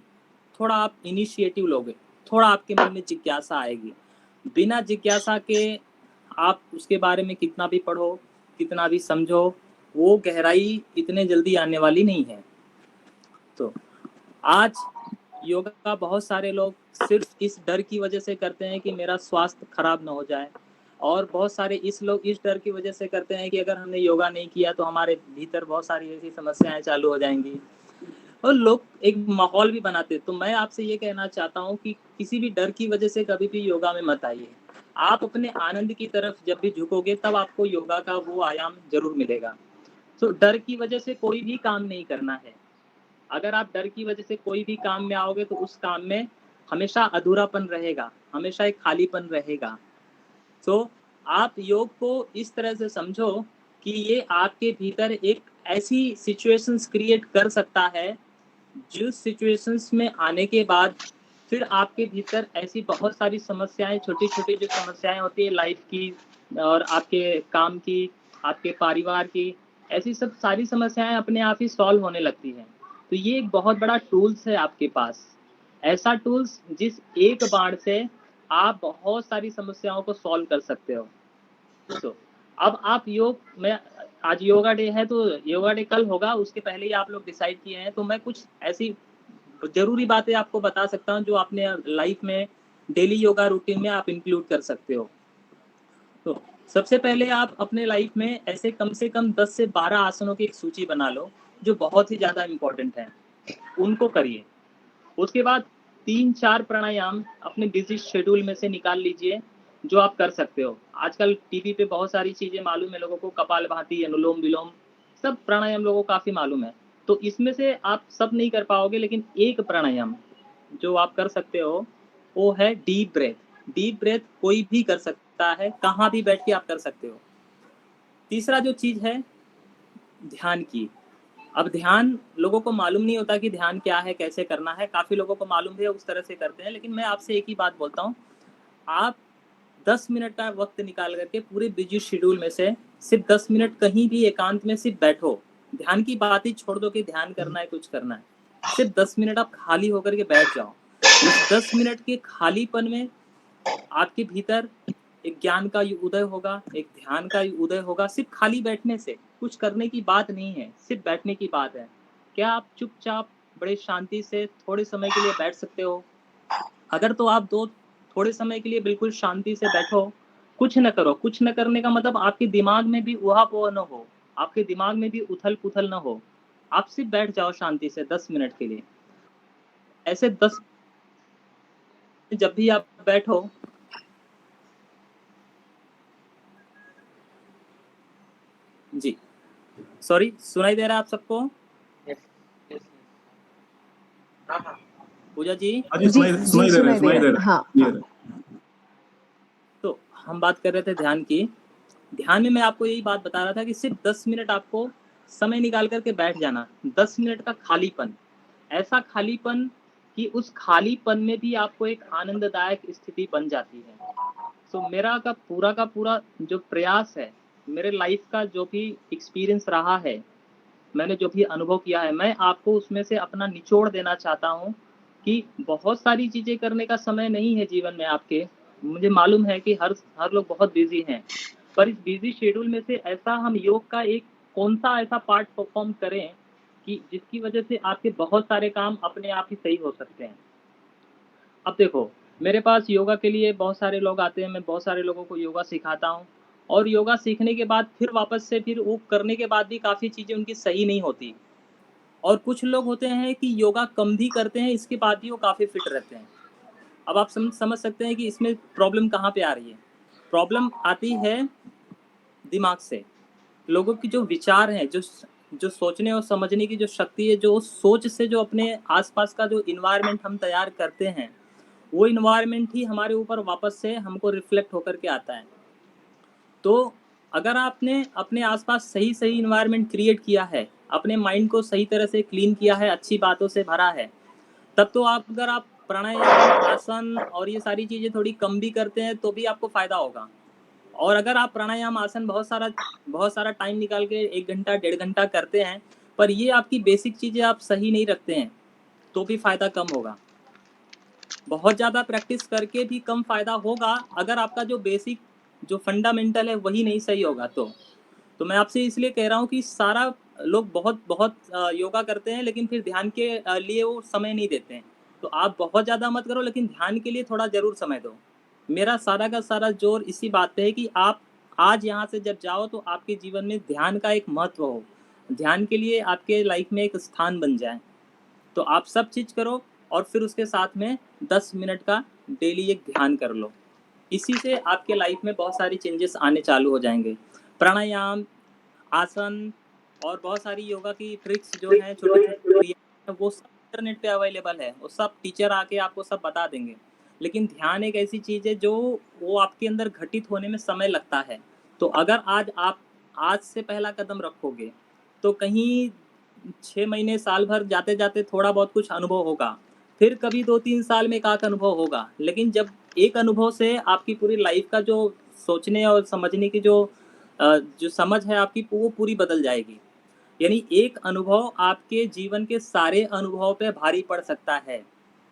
थोड़ा आप इनिशिएटिव लोगे, थोड़ा आपके मन में जिज्ञासा आएगी। बिना जिज्ञासा के आप उसके बारे में कितना भी पढ़ो, कितना भी समझो, वो गहराई इतने जल्दी आने वाली नहीं है। तो आज योगा का बहुत सारे लोग सिर्फ इस डर की वजह से करते हैं कि मेरा स्वास्थ्य खराब ना हो जाए, और बहुत सारे लोग इस डर की वजह से करते हैं कि अगर हमने योगा नहीं किया तो हमारे भीतर बहुत सारी ऐसी समस्याएं चालू हो जाएंगी, और लोग एक माहौल भी बनाते। तो मैं आपसे ये कहना चाहता हूँ कि किसी भी डर की वजह से कभी भी योगा में मत आइए। आप अपने आनंद की तरफ जब भी झुकोगे तब आपको योगा का वो आयाम जरूर मिलेगा। तो डर की वजह से कोई भी काम नहीं करना है। अगर आप डर की वजह से कोई भी काम में आओगे तो उस काम में हमेशा अधूरापन रहेगा, हमेशा एक खालीपन रहेगा। तो आप योग को इस तरह से समझो कि ये आपके भीतर एक ऐसी सिचुएशंस क्रिएट कर सकता है जिस सिचुएशंस में आने के बाद फिर आपके भीतर ऐसी बहुत सारी समस्याएं, छोटी छोटी जो समस्याएं होती है लाइफ की और आपके काम की, आपके परिवार की, ऐसी सब सारी समस्याएं अपने आप ही सॉल्व होने लगती हैं। तो ये एक बहुत बड़ा टूल्स है आपके पास, ऐसा टूल्स जिस एक बार से आप बहुत सारी समस्याओं को सॉल्व कर सकते हो। तो अब आप योग में, आज योगा डे है तो योगा डे कल होगा, उसके पहले ही आप लोग डिसाइड किए हैं, तो मैं कुछ ऐसी जरूरी बातें आपको बता सकता हूँ जो आपने लाइफ में डेली योगा रूटीन में आप इंक्लूड कर सकते हो। तो सबसे पहले आप अपने लाइफ में ऐसे कम से कम 10 से 12 आसनों की एक सूची बना लो जो बहुत ही ज़्यादा इम्पोर्टेंट है, उनको करिए। उसके बाद 3-4 प्राणायाम अपने बिजी शेड्यूल में से निकाल लीजिए जो आप कर सकते हो। आजकल टीवी पे बहुत सारी चीज़ें मालूम है लोगों को, कपालभाति, अनुलोम विलोम, सब प्राणायाम लोगों को काफ़ी मालूम है। तो इसमें से आप सब नहीं कर पाओगे, लेकिन एक प्राणायाम जो आप कर सकते हो वो है डीप ब्रेथ। डीप ब्रेथ कोई भी कर सकता है, कहाँ भी बैठ के आप कर सकते हो। तीसरा जो चीज़ है ध्यान की। अब ध्यान लोगों को मालूम नहीं होता कि ध्यान क्या है, कैसे करना है। काफ़ी लोगों को मालूम है, उस तरह से करते हैं, लेकिन मैं आपसे एक ही बात बोलता हूँ, आप 10 मिनट का वक्त निकाल करके पूरे बिजी शेड्यूल में से सिर्फ 10 मिनट कहीं भी एकांत में सिर्फ बैठो। ध्यान की बात ही छोड़ दो कि ध्यान करना है, कुछ करना है, सिर्फ 10 मिनट आप खाली होकर के बैठ जाओ। उस 10 मिनट के खालीपन में आपके भीतर एक ज्ञान का उदय होगा, एक ध्यान का उदय होगा। सिर्फ खाली बैठने से, कुछ करने की बात नहीं है, सिर्फ बैठने की बात है। क्या आप चुपचाप बड़े शांति से थोड़े समय के लिए बैठ सकते हो? अगर तो आप थोड़े समय के लिए बिल्कुल शांति से बैठो, कुछ न करो। कुछ न करने का मतलब आपके दिमाग में भी उहापोह न हो, आपके दिमाग में भी उथल पुथल न हो। आप सिर्फ बैठ जाओ शांति से 10 मिनट के लिए। ऐसे 10 जब भी आप बैठो, जी सॉरी, सुनाई दे रहा है आप सबको? पूजा जी, हाँ जी, सुनाई दे रहे हैं। हाँ Clear है। तो हम बात कर रहे थे ध्यान की। ध्यान में मैं आपको यही बात बता रहा था कि सिर्फ 10 मिनट आपको समय निकाल करके बैठ जाना। 10 मिनट का खालीपन, ऐसा खालीपन कि उस खालीपन में भी आपको एक आनंददायक स्थिति बन जाती है। तो मेरा का पूरा जो प्रयास है, मेरे लाइफ का जो भी एक्सपीरियंस रहा है, मैंने जो भी अनुभव किया है, मैं आपको उसमें से अपना निचोड़ देना चाहता हूँ कि बहुत सारी चीज़ें करने का समय नहीं है जीवन में आपके। मुझे मालूम है कि हर लोग बहुत बिजी हैं, पर इस बिजी शेड्यूल में से ऐसा हम योग का एक कौन सा ऐसा पार्ट परफॉर्म करें कि जिसकी वजह से आपके बहुत सारे काम अपने आप ही सही हो सकते हैं। अब देखो, मेरे पास योगा के लिए बहुत सारे लोग आते हैं, मैं बहुत सारे लोगों को योगा सिखाता हूँ, और योगा सीखने के बाद फिर वापस से फिर वो करने के बाद भी काफ़ी चीज़ें उनकी सही नहीं होती। और कुछ लोग होते हैं कि योगा कम भी करते हैं, इसके बाद भी वो काफ़ी फिट रहते हैं। अब आप समझ सकते हैं कि इसमें प्रॉब्लम कहाँ पे आ रही है। प्रॉब्लम आती है दिमाग से। लोगों की जो विचार हैं, जो सोचने और समझने की जो शक्ति है, जो सोच से जो अपने आसपास का जो इन्वायरमेंट हम तैयार करते हैं, वो इन्वायरमेंट ही हमारे ऊपर वापस से हमको रिफ्लेक्ट होकर के आता है। तो अगर आपने अपने आसपास सही सही इन्वायरमेंट क्रिएट किया है, अपने माइंड को सही तरह से क्लीन किया है, अच्छी बातों से भरा है, तब तो अगर आप प्राणायाम, आसन और ये सारी चीज़ें थोड़ी कम भी करते हैं तो भी आपको फ़ायदा होगा। और अगर आप प्राणायाम, आसन बहुत सारा टाइम निकाल के 1 घंटा 1.5 घंटा करते हैं, पर ये आपकी बेसिक चीज़ें आप सही नहीं रखते हैं, तो भी फ़ायदा कम होगा। बहुत ज़्यादा प्रैक्टिस करके भी कम फ़ायदा होगा अगर आपका जो बेसिक, जो फंडामेंटल है वही नहीं सही होगा। तो मैं आपसे इसलिए कह रहा हूँ कि सारा लोग बहुत योगा करते हैं, लेकिन फिर ध्यान के लिए वो समय नहीं देते हैं। तो आप बहुत ज़्यादा मत करो, लेकिन ध्यान के लिए थोड़ा ज़रूर समय दो। मेरा सारा का सारा जोर इसी बात पे है कि आप आज यहाँ से जब जाओ तो आपके जीवन में ध्यान का एक महत्व हो, ध्यान के लिए आपके लाइफ में एक स्थान बन जाए। तो आप सब चीज़ करो और फिर उसके साथ में 10 मिनट का डेली एक ध्यान कर लो। इसी से आपके लाइफ में बहुत सारी चेंजेस आने चालू हो जाएंगे। प्राणायाम, आसन और बहुत सारी योगा की ट्रिक्स जो हैं, छोटी छोटी वो सब इंटरनेट पे अवेलेबल है, वो सब टीचर आके आपको सब बता देंगे। लेकिन ध्यान एक ऐसी चीज़ है जो वो आपके अंदर घटित होने में समय लगता है। तो अगर आप आज से पहला कदम रखोगे तो कहीं 6 महीने साल भर जाते-जाते थोड़ा बहुत कुछ अनुभव होगा। फिर कभी 2-3 साल में एक आध अनुभव होगा। लेकिन जब एक अनुभव से आपकी पूरी लाइफ का जो सोचने और समझने की जो समझ है आपकी वो पूरी बदल जाएगी। यानी एक अनुभव आपके जीवन के सारे अनुभवों पे भारी पड़ सकता है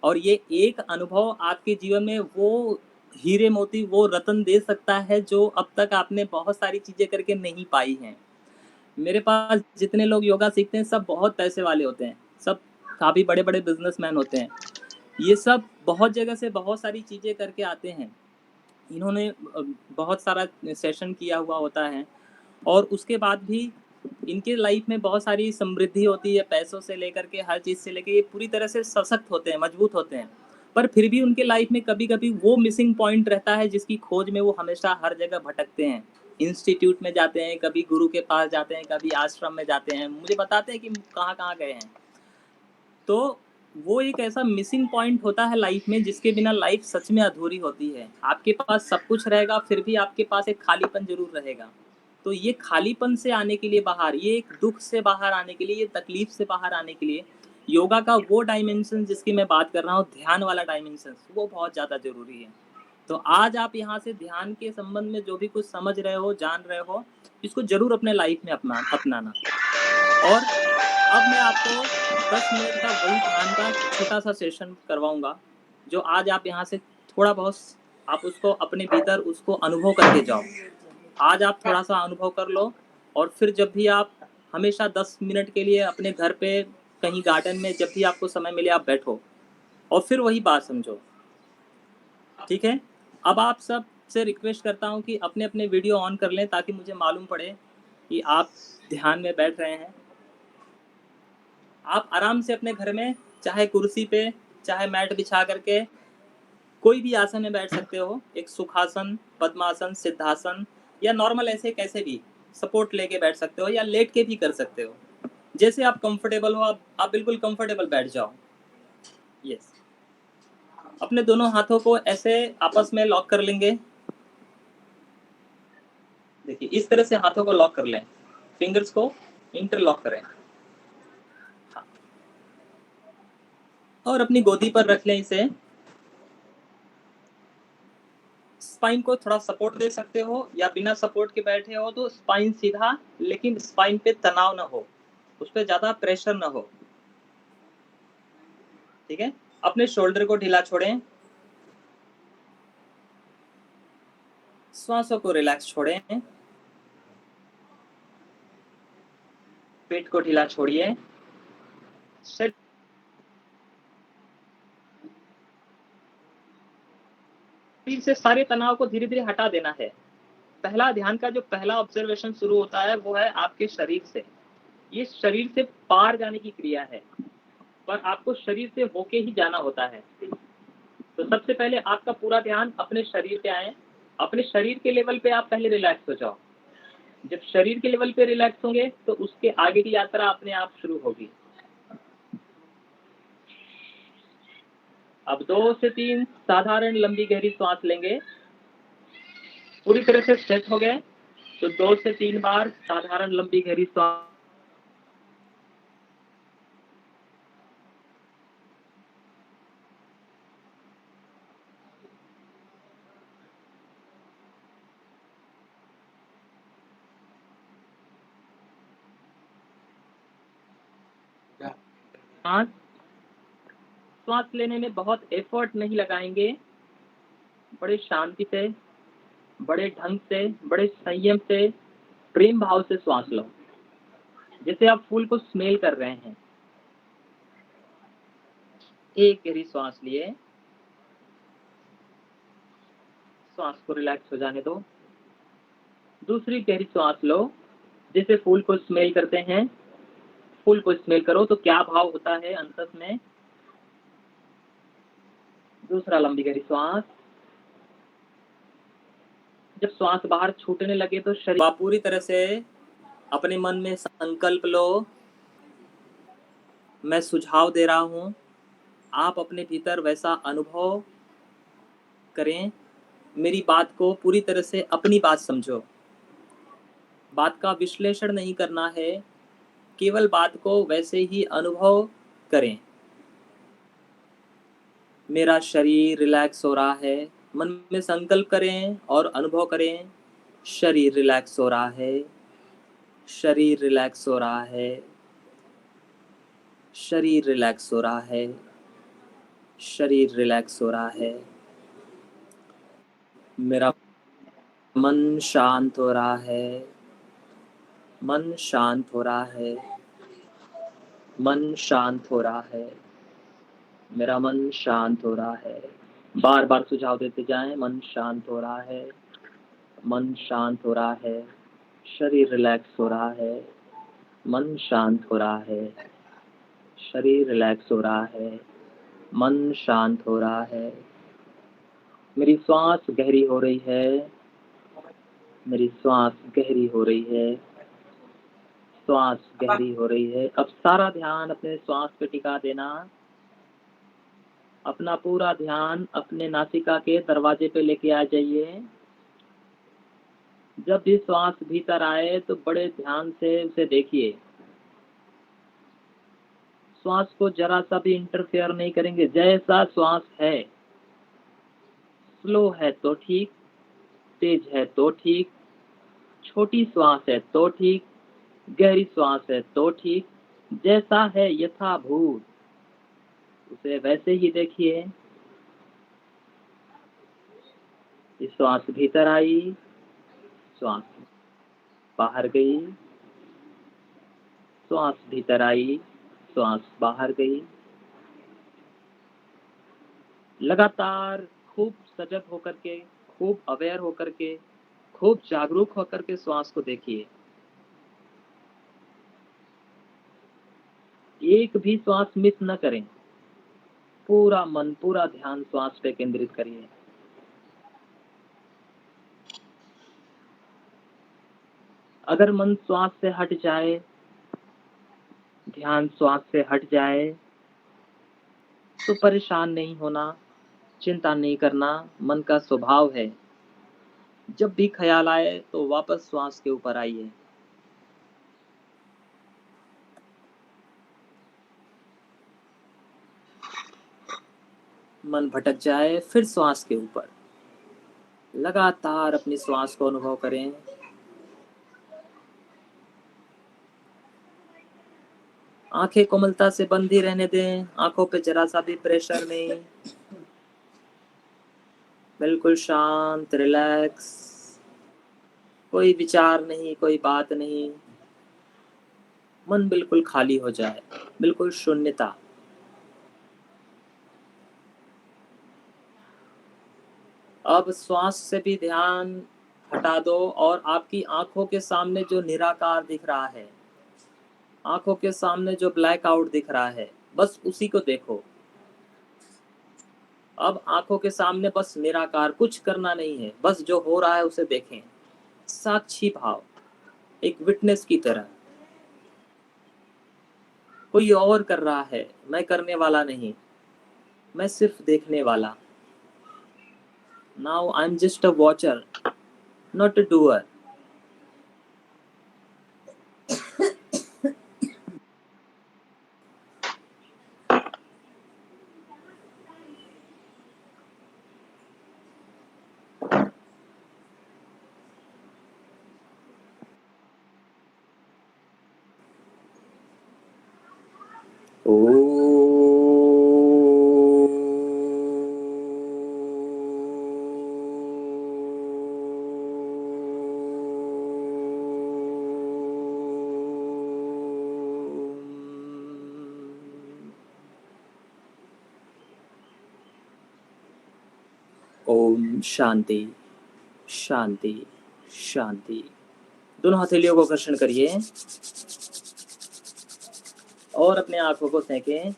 और ये एक अनुभव आपके जीवन में वो हीरे मोती वो रत्न दे सकता है जो अब तक आपने बहुत सारी चीज़ें करके नहीं पाई हैं। मेरे पास जितने लोग योगा सीखते हैं सब बहुत पैसे वाले होते हैं, सब काफ़ी बड़े-बड़े बिजनेसमैन होते हैं। ये सब बहुत जगह से बहुत सारी चीज़ें करके आते हैं। इन्होंने बहुत सारा सेशन किया हुआ होता है और उसके बाद भी इनके लाइफ में बहुत सारी समृद्धि होती है, पैसों से लेकर के हर चीज़ से लेके ये पूरी तरह से सशक्त होते हैं, मजबूत होते हैं। पर फिर भी उनके लाइफ में कभी-कभी वो मिसिंग पॉइंट रहता है जिसकी खोज में वो हमेशा हर जगह भटकते हैं। इंस्टीट्यूट में जाते हैं, कभी गुरु के पास जाते हैं, कभी आश्रम में जाते हैं, मुझे बताते हैं कि कहाँ-कहाँ गए हैं। तो वो एक ऐसा मिसिंग पॉइंट होता है लाइफ में जिसके बिना लाइफ सच में अधूरी होती है। आपके पास सब कुछ रहेगा फिर भी आपके पास एक खालीपन ज़रूर रहेगा। तो ये खालीपन से आने के लिए बाहर, ये एक दुःख से बाहर आने के लिए, ये तकलीफ़ से बाहर आने के लिए योगा का वो डायमेंशन जिसकी मैं बात कर रहा हूँ, ध्यान वाला डायमेंशन, वो बहुत ज़्यादा ज़रूरी है। तो आज आप यहाँ से ध्यान के संबंध में जो भी कुछ समझ रहे हो, जान रहे हो, इसको ज़रूर अपने लाइफ में अपनाना। और अब मैं आपको 10 मिनट का वही ध्यान का छोटा-सा सेशन करवाऊँगा, जो आज आप यहाँ से थोड़ा बहुत आप उसको अपने भीतर उसको अनुभव करके जाओ। आज आप थोड़ा-सा अनुभव कर लो और फिर जब भी आप हमेशा 10 मिनट के लिए अपने घर पे, कहीं गार्डन में जब भी आपको समय मिले आप बैठो और फिर वही बात समझो। ठीक है? अब आप सब से रिक्वेस्ट करता हूँ कि अपने-अपने वीडियो ऑन कर लें ताकि मुझे मालूम पड़े कि आप ध्यान में बैठ रहे हैं। आप आराम से अपने घर में चाहे कुर्सी पे, चाहे मैट बिछा करके कोई भी आसन में बैठ सकते हो। एक सुखासन, पद्मासन, सिद्धासन या नॉर्मल ऐसे कैसे भी सपोर्ट लेके बैठ सकते हो या लेट के भी कर सकते हो। जैसे आप कंफर्टेबल हो आप बिल्कुल कंफर्टेबल बैठ जाओ। यस। अपने दोनों हाथों को ऐसे आपस में लॉक कर लेंगे। देखिए इस तरह से हाथों को लॉक कर लें, फिंगर्स को इंटरलॉक करें। हाँ। और अपनी गोदी पर रख लें इसे। स्पाइन को थोड़ा सपोर्ट दे सकते हो या बिना सपोर्ट के बैठे हो तो स्पाइन सीधा, लेकिन स्पाइन पे तनाव ना हो, उस पर ज्यादा प्रेशर ना हो। ठीक है? अपने शोल्डर को ढीला छोड़ें, श्वासों को रिलैक्स छोड़ें, पेट को ढीला छोड़िए। शरीर से सारे तनाव को धीरे धीरे हटा देना है। पहला ध्यान का जो पहला ऑब्जर्वेशन शुरू होता है वो है आपके शरीर से। ये शरीर से पार जाने की क्रिया है, पर आपको शरीर से होके ही जाना होता है। तो सबसे पहले आपका पूरा ध्यान अपने शरीर पे आए। अपने शरीर के लेवल पे आप पहले रिलैक्स हो जाओ। जब शरीर के लेवल पे रिलैक्स होंगे तो उसके आगे की यात्रा अपने आप शुरू होगी। अब 2 से 3 साधारण लंबी गहरी सांस लेंगे। पूरी तरह से सेट हो गए तो 2 से 3 बार साधारण लंबी गहरी सांस सांस लेने में बहुत एफर्ट नहीं लगाएंगे। बड़े शांति से, बड़े ढंग से, बड़े संयम से, प्रेम भाव से सांस लो, जैसे आप फूल को स्मेल कर रहे हैं। एक गहरी सांस लिए, सांस को रिलैक्स हो जाने दो। दूसरी गहरी सांस लो, जैसे फूल को स्मेल करते हैं। फूल को स्मेल करो तो क्या भाव होता है अंतस में। दूसरा लंबी गहरी सांस। जब सांस बाहर छूटने लगे तो शरीर आप पूरी तरह से अपने मन में संकल्प लो मैं सुझाव दे रहा हूँ, आप अपने भीतर वैसा अनुभव करें। मेरी बात को पूरी तरह से अपनी बात समझो, बात का विश्लेषण नहीं करना है, केवल बात को वैसे ही अनुभव करें। मेरा शरीर रिलैक्स हो रहा है, मन में संकल्प करें और अनुभव करें, शरीर रिलैक्स हो रहा है, शरीर रिलैक्स हो रहा है, शरीर रिलैक्स हो रहा है, शरीर रिलैक्स हो रहा है। मेरा मन शांत हो रहा है, मन शांत हो रहा है, मन शांत हो रहा है, मेरा मन शांत हो रहा है। बार बार सुझाव देते जाएं, मन शांत हो रहा है, मन शांत हो रहा है, शरीर रिलैक्स हो रहा है, मन शांत हो रहा है, शरीर रिलैक्स हो रहा है, मन शांत हो रहा है। मेरी श्वास गहरी हो रही है, मेरी श्वास गहरी हो रही है, श्वास गहरी हो रही है। अब सारा ध्यान अपने श्वास पे टिका देना, अपना पूरा ध्यान अपने नासिका के दरवाजे पे लेके आ जाइए। जब भी श्वास भीतर आए तो बड़े ध्यान से उसे देखिए, श्वास को जरा सा भी इंटरफेयर नहीं करेंगे। जैसा श्वास है, स्लो है तो ठीक, तेज है तो ठीक, छोटी श्वास है तो ठीक, गहरी श्वास है तो ठीक, जैसा है यथाभूत उसे वैसे ही देखिए। श्वास भीतर आई, श्वास बाहर गई, श्वास भीतर आई, श्वास बाहर गई। लगातार खूब सजग होकर के, खूब अवेयर होकर के, खूब जागरूक होकर के श्वास को देखिए। एक भी श्वास मिस न करें, पूरा मन पूरा ध्यान श्वास पे केंद्रित करिए। अगर मन श्वास से हट जाए, ध्यान श्वास से हट जाए तो परेशान नहीं होना, चिंता नहीं करना, मन का स्वभाव है। जब भी ख्याल आए तो वापस श्वास के ऊपर आइए। मन भटक जाए फिर श्वास के ऊपर, लगातार अपनी श्वास को अनुभव करें। आंखें कोमलता से बंद ही रहने दें, आंखों पे जरा सा भी प्रेशर नहीं, बिल्कुल शांत, रिलैक्स, कोई विचार नहीं, कोई बात नहीं, मन बिल्कुल खाली हो जाए, बिल्कुल शून्यता। अब श्वास से भी ध्यान हटा दो और आपकी आंखों के सामने जो निराकार दिख रहा है, आंखों के सामने जो ब्लैक आउट दिख रहा है, बस उसी को देखो। अब आंखों के सामने बस निराकार, कुछ करना नहीं है, बस जो हो रहा है उसे देखें, साक्षी भाव, एक विटनेस की तरह। कोई और कर रहा है, मैं करने वाला नहीं, मैं सिर्फ देखने वाला। Now I'm just a watcher, not a doer. Om Shanti शांति शांति। दोनों हथेलियों को घर्षण करिए और अपने आंखों को सेकें।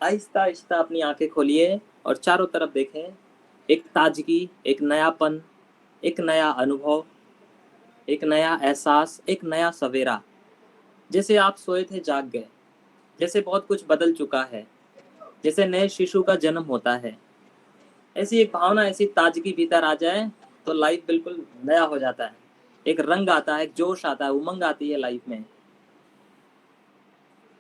आहिस्ता आहिस्ता अपनी आंखें खोलिए और चारों तरफ देखें। एक ताजगी, एक नयापन, एक नया अनुभव। एक नया एहसास, एक नया सवेरा, जैसे आप सोए थे जाग गए, जैसे बहुत कुछ बदल चुका है, जैसे नए शिशु का जन्म होता है। ऐसी एक भावना, ऐसी ताजगी भीतर आ जाए तो लाइफ बिल्कुल नया हो जाता है, एक रंग आता है, एक जोश आता है, उमंग आती है लाइफ में।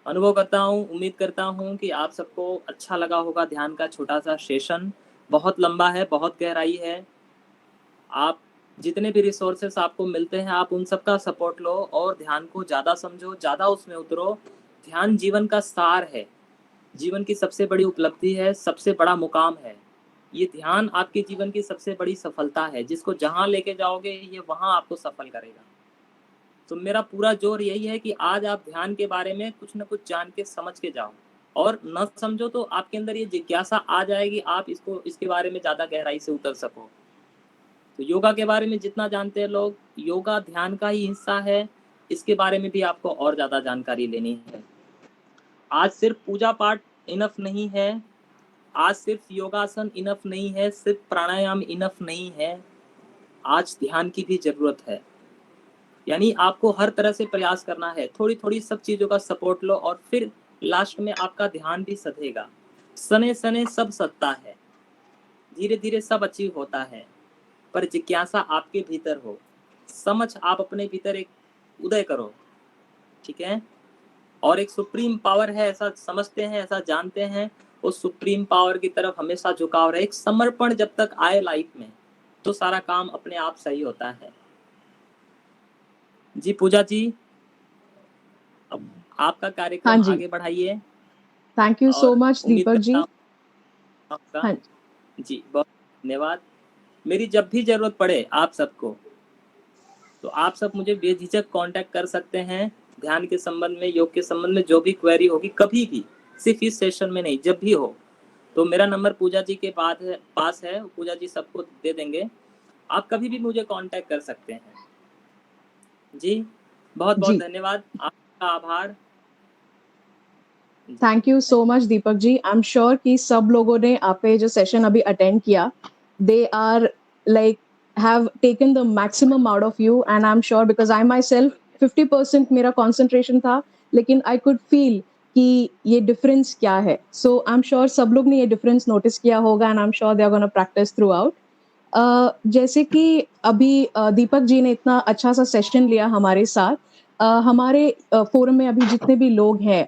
अनुभव करता हूँ, उम्मीद करता हूँ कि आप सबको अच्छा लगा होगा ध्यान का छोटा सा सेशन। बहुत लंबा है, बहुत गहराई है। आप जितने भी रिसोर्सेस आपको मिलते हैं, आप उन सब का सपोर्ट लो और ध्यान को ज़्यादा समझो, ज़्यादा उसमें उतरो। ध्यान जीवन का सार है, जीवन की सबसे बड़ी उपलब्धि है, सबसे बड़ा मुकाम है। ये ध्यान आपके जीवन की सबसे बड़ी सफलता है, जिसको जहाँ लेके जाओगे ये वहाँ आपको सफल करेगा। तो मेरा पूरा जोर यही है कि आज आप ध्यान के बारे में कुछ न कुछ जान के समझ के जाओ, और न समझो तो आपके अंदर ये जिज्ञासा आ जाएगी, आप इसके बारे में ज़्यादा गहराई से उतर सको। तो योगा के बारे में जितना जानते हैं लोग, योगा ध्यान का ही हिस्सा है, इसके बारे में भी आपको और ज़्यादा जानकारी लेनी है। आज सिर्फ पूजा पाठ इनफ नहीं है, आज सिर्फ योगासन इनफ नहीं है, सिर्फ प्राणायाम इनफ नहीं है, आज ध्यान की भी ज़रूरत है। यानी आपको हर तरह से प्रयास करना है, थोड़ी थोड़ी सब चीज़ों का सपोर्ट लो और फिर लास्ट में आपका ध्यान भी सधेगा। सने सने सब सत्ता है, धीरे धीरे सब अचीव होता है, पर जिज्ञासा आपके भीतर हो, समझ आप अपने भीतर एक उदय करो, ठीक है। और एक सुप्रीम पावर है, ऐसा समझते हैं, ऐसा जानते हैं, उस सुप्रीम पावर की तरफ हमेशा झुकाव रहे। एक समर्पण जब तक आए लाइफ में तो सारा काम अपने आप सही होता है। जी पूजा जी, अब आपका हाँ कार्यक्रम जी, आगे बढ़ाइए। थैंक यू सो और मच उम्मीद दीपक करता जी। हूँ आपका, हाँ जी बहुत धन्यवाद। मेरी जब भी जरूरत पड़े आप सबको, तो आप सब मुझे बेझिझक कांटेक्ट कर सकते हैं। ध्यान के संबंध में, योग के संबंध में जो भी क्वेरी होगी, कभी भी, सिर्फ इस सेशन में नहीं, जब भी हो, तो मेरा नंबर पूजा जी के पास है, पूजा जी सबको दे देंगे। आप कभी भी मुझे कांटेक्ट कर सकते हैं। जी बहुत बहुत जी, धन्यवाद, आपका आभार। जी thank you so much Deepak ji. I am sure कि सब लोगों ने आपका ये जो सेशन अभी अटेंड किया, they are like have taken the maximum out of you, and I'm sure because I myself 50% मेरा concentration था, लेकिन I could feel कि ये difference क्या है। So I'm sure सब लोग ने ये difference notice किया होगा, and I'm sure they are going to practice throughout. जैसे कि अभी दीपक जी ने इतना अच्छा सा सेशन लिया हमारे साथ, हमारे फोरम में अभी जितने भी लोग हैं,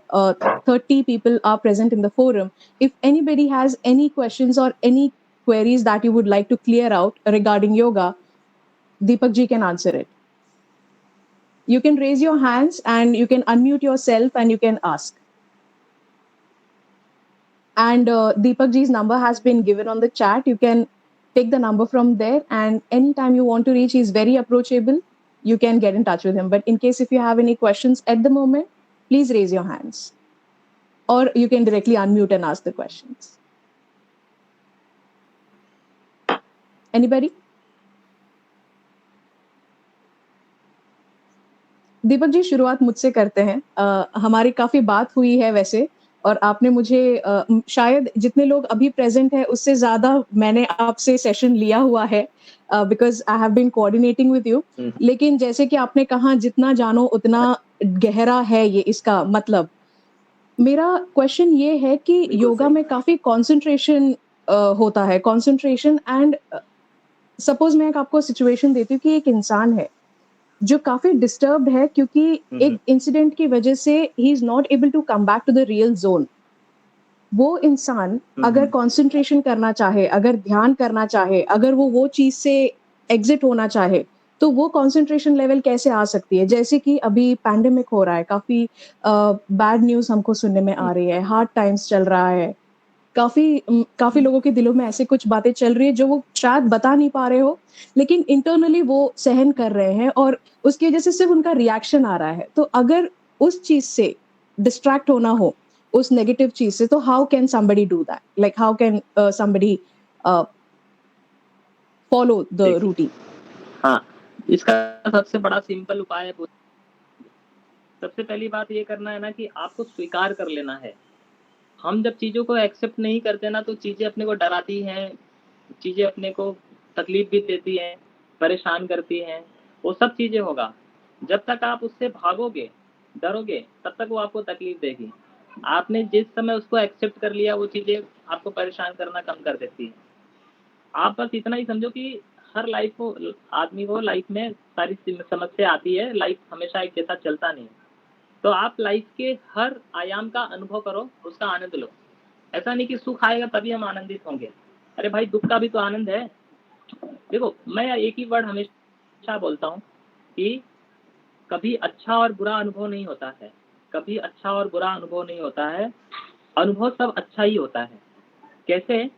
30 people are present in the forum. If anybody has any questions or any queries that you would like to clear out regarding yoga, Deepak ji can answer it. You can raise your hands and you can unmute yourself and you can ask. And Deepak ji's number has been given on the chat. You can take the number from there, and anytime you want to reach, he's very approachable. You can get in touch with him. But in case if you have any questions at the moment, please raise your hands, or you can directly unmute and ask the questions. Anybody? Deepak ji, शुरुआत मुझसे करते हैं। हमारी काफ़ी बात हुई है वैसे, और आपने मुझे शायद जितने लोग अभी प्रेज़ेंट हैं, उससे ज़्यादा मैंने आपसे सेशन लिया हुआ है, because I have been coordinating with you. लेकिन जैसे कि आपने कहा, जितना जानो उतना गहरा है ये इसका मतलब। मेरा क्वेश्चन ये है कि योगा में काफ़ी कंसंट्रेशन होता है, कंसंट्रेशन एंड सपोज़ मैं एक आपको सिचुएशन देती हूँ कि एक इंसान है जो काफ़ी डिस्टर्ब्ड है, क्योंकि एक इंसिडेंट की वजह से ही is not able to come back to the real zone. वो इंसान अगर कंसंट्रेशन करना चाहे, अगर ध्यान करना चाहे, अगर वो चीज़ से एग्ज़िट होना चाहे, तो वो कंसंट्रेशन लेवल कैसे आ सकती है? जैसे कि अभी पैंडेमिक हो रहा है, काफ़ी बैड न्यूज़ हमको सुनने में आ रही है, हार्ड टाइम्स चल रहा है। काफ़ी लोगों के दिलों में ऐसी कुछ बातें चल रही है जो वो शायद बता नहीं पा रहे हो, लेकिन इंटरनली वो सहन कर रहे हैं, और उसकी वजह से सिर्फ़ उनका रिएक्शन आ रहा है। तो अगर उस चीज़ से डिस्ट्रैक्ट होना हो, उस नेगेटिव चीज़ से, तो how can somebody do that? Like how can somebody a, follow the देखिए, रूटीन? हाँ, इसका सबसे बड़ा सिंपल उपाय है, सबसे पहली बात ये करना है ना कि आपको स्वीकार कर लेना है। हम जब चीज़ों को एक्सेप्ट नहीं करते ना, तो चीज़ें अपने को डराती हैं, चीज़ें अपने को तकलीफ भी देती हैं, परेशान करती हैं। वो सब चीजें होगा। जब तक आप उससे भागोगे, डरोगे, तब तक वो आपको तकलीफ देगी। आपने जिस समय उसको एक्सेप्ट कर लिया, वो चीजें आपको परेशान करना कम कर देती है। आप बस इतना ही समझो कि हर लाइफ को, आदमी को लाइफ में सारी समस्या आती है, लाइफ हमेशा एक जैसा चलता नहीं। तो आप लाइफ के हर आयाम का अनुभव करो, उसका आनंद लो। ऐसा नहीं कि सुख आएगा तभी हम आनंदित होंगे। अरे भाई, दुख का भी तो आनंद है। देखो, मैं एक ही वर्ड हमेशा बोलता हूँ कि कभी अच्छा और बुरा अनुभव नहीं होता है, कभी अच्छा और बुरा अनुभव नहीं होता है, अनुभव सब अच्छा ही होता है। कैसे?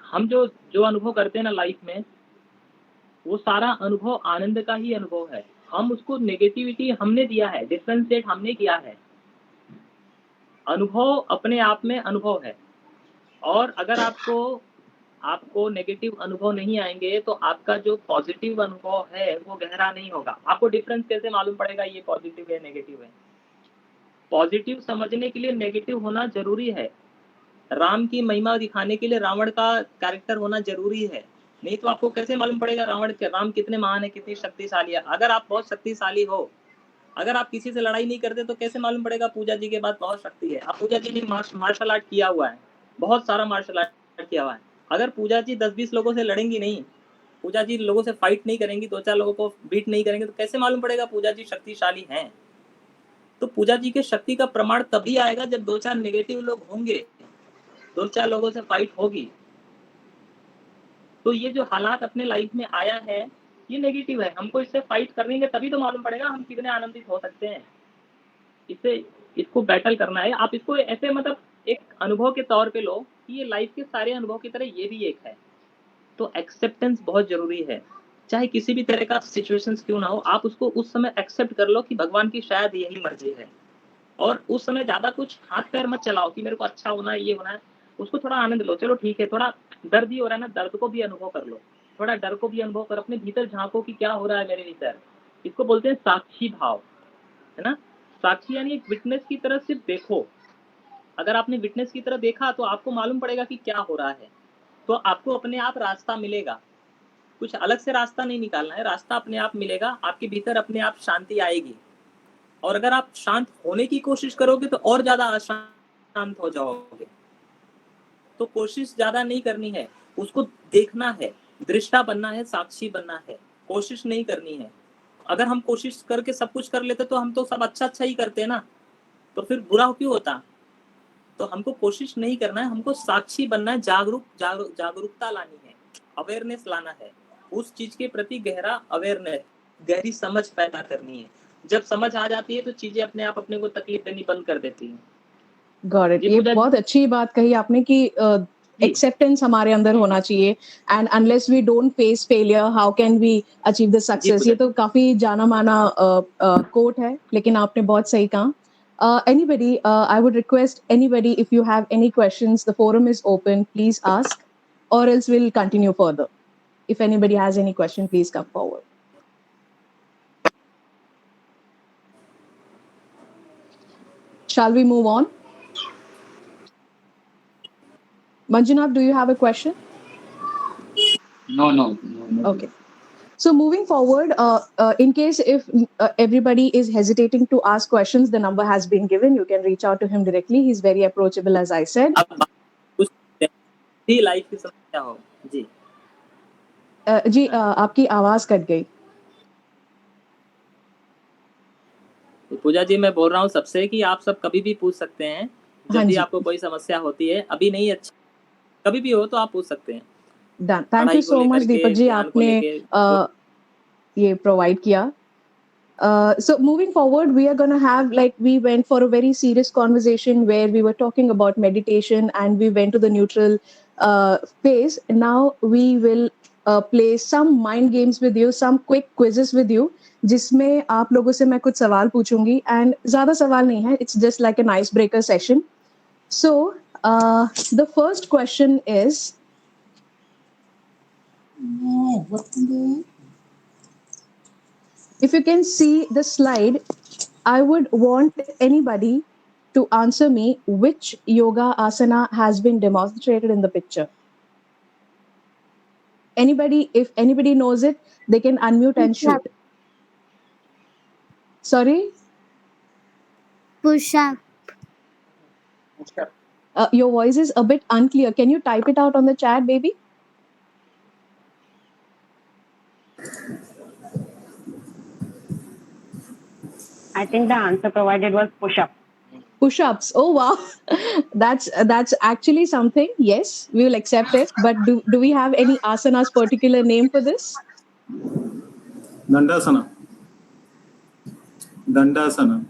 हम जो जो अनुभव करते हैं ना लाइफ में, वो सारा अनुभव आनंद का ही अनुभव है। हम उसको नेगेटिविटी हमने दिया है, डिफरेंशिएट हमने किया है। अनुभव अपने आप में अनुभव है, और अगर आपको नेगेटिव अनुभव नहीं आएंगे तो आपका जो पॉजिटिव अनुभव है वो गहरा नहीं होगा। आपको डिफरेंस कैसे मालूम पड़ेगा ये पॉजिटिव है नेगेटिव है? पॉजिटिव समझने के लिए नेगेटिव होना जरूरी है। राम की महिमा दिखाने के लिए रावण का कैरेक्टर होना जरूरी है, नहीं तो आपको कैसे मालूम पड़ेगा राम कितने महान है, कितनी शक्तिशाली है? अगर आप बहुत शक्तिशाली हो, अगर आप किसी से लड़ाई नहीं करते तो कैसे मालूम पड़ेगा पूजा जी के पास बहुत शक्ति है? अब पूजा जी ने मार्शल आर्ट किया हुआ है, बहुत सारा मार्शल आर्ट किया हुआ है। अगर पूजा जी 10-20 लोगों से लड़ेंगी नहीं, पूजा जी लोगों से फाइट नहीं करेंगी, 2-4 लोगों को बीट नहीं करेंगे, तो कैसे मालूम पड़ेगा पूजा जी शक्तिशाली हैं? तो पूजा जी के शक्ति का प्रमाण तभी आएगा जब 2-4 नेगेटिव लोग होंगे, 2-4 लोगों से फाइट होगी। तो ये जो हालात अपने लाइफ में आया है, ये नेगेटिव है। हमको इससे फाइट करेंगे तभी तो मालूम पड़ेगा हम कितने आनंदित हो सकते हैं। इसको बैटल करना है। आप इसको ऐसे मतलब एक अनुभव के तौर पे लो कि ये लाइफ के सारे अनुभव की तरह ये भी एक है। तो एक्सेप्टेंस बहुत जरूरी है। चाहे किसी भी तरह का सिचुएशंस क्यों ना हो, आप उसको उस समय एक्सेप्ट कर लो कि भगवान की शायद यही मर्जी है। और उस समय ज्यादा कुछ हाथ पैर मत चलाओ कि मेरे को अच्छा होना है, ये होना है। उसको थोड़ा आनंद लो। चलो ठीक है, थोड़ा दर्द ही हो रहा है ना, दर्द को भी अनुभव कर लो, थोड़ा डर को भी अनुभव कर, अपने भीतर झांको कि क्या हो रहा है मेरे भीतर। इसको बोलते हैं साक्षी भाव, है ना। साक्षी यानी एक विटनेस की तरह सिर्फ देखो। अगर आपने विटनेस की तरह देखा तो आपको मालूम पड़ेगा कि क्या हो रहा है, तो आपको अपने आप रास्ता मिलेगा। कुछ अलग से रास्ता नहीं निकालना है, रास्ता अपने आप मिलेगा। आपके भीतर अपने आप शांति आएगी। और अगर आप शांत होने की कोशिश करोगे तो और ज्यादा अशांत हो जाओगे। तो कोशिश ज्यादा नहीं करनी है, उसको देखना है, दृष्टा बनना है, साक्षी बनना है, कोशिश नहीं करनी है। अगर हम कोशिश करके सब कुछ कर लेते तो हम तो सब अच्छा अच्छा ही करते हैं ना, तो फिर बुरा क्यों होता? तो हमको कोशिश नहीं करना है, हमको साक्षी बनना है, जागरूकता लानी है, अवेयरनेस लाना है, उस चीज के प्रति गहरा अवेयरनेस, गहरी समझ पैदा करनी है। जब समझ आ जाती है तो चीजें अपने आप अपने को तकलीफ देनी बंद कर देती हैं। Got it. ये बहुत अच्छी बात कही आपने कि एक्सेप्टेंस हमारे अंदर होना चाहिए, and unless we don't face failure how can we achieve the success. ये तो काफी जाना माना कोट है, लेकिन आपने बहुत सही कहा। Anybody, I would request anybody, if you have any questions, the forum is open, please ask, or else we'll continue further. If anybody has any question, please come forward. Shall we move on? Manjunath, do you have a question? No. Okay. So moving forward, in case if everybody is hesitating to ask questions, the number has been given. You can reach out to him directly. He's very approachable, as I said. अब कुछ भी life की समस्या हो जी। जी, आपकी आवाज cut गई। पूजा जी, मैं बोल रहा हूँ सबसे कि आप सब कभी भी पूछ सकते हैं, जब भी आपको कोई समस्या होती है। अभी नहीं, अच्छा कभी भी हो तो आप पूछ सकते हैं। Done. Thank you so much, Deepak ji. आपने ये provide किया. So moving forward, we are gonna have, like, we went for a very serious conversation where we were talking about meditation, and we went to the neutral phase. Now we will play some mind games with you, some quick quizzes with you, जिसमें आप लोगों से मैं कुछ सवाल पूछूंगी, and ज़्यादा सवाल नहीं है, it's just like an icebreaker session. So the first question is, if you can see the slide, I would want anybody to answer me which yoga asana has been demonstrated in the picture. Anybody, if anybody knows it, they can unmute and shoot. Sorry? Push up. Your voice is a bit unclear. Can you type it out on the chat, baby? I think the answer provided was push up. Push-ups. Oh wow, that's actually something. Yes, we will accept it. But do we have any asanas particular name for this? Dandasana. Dandasana.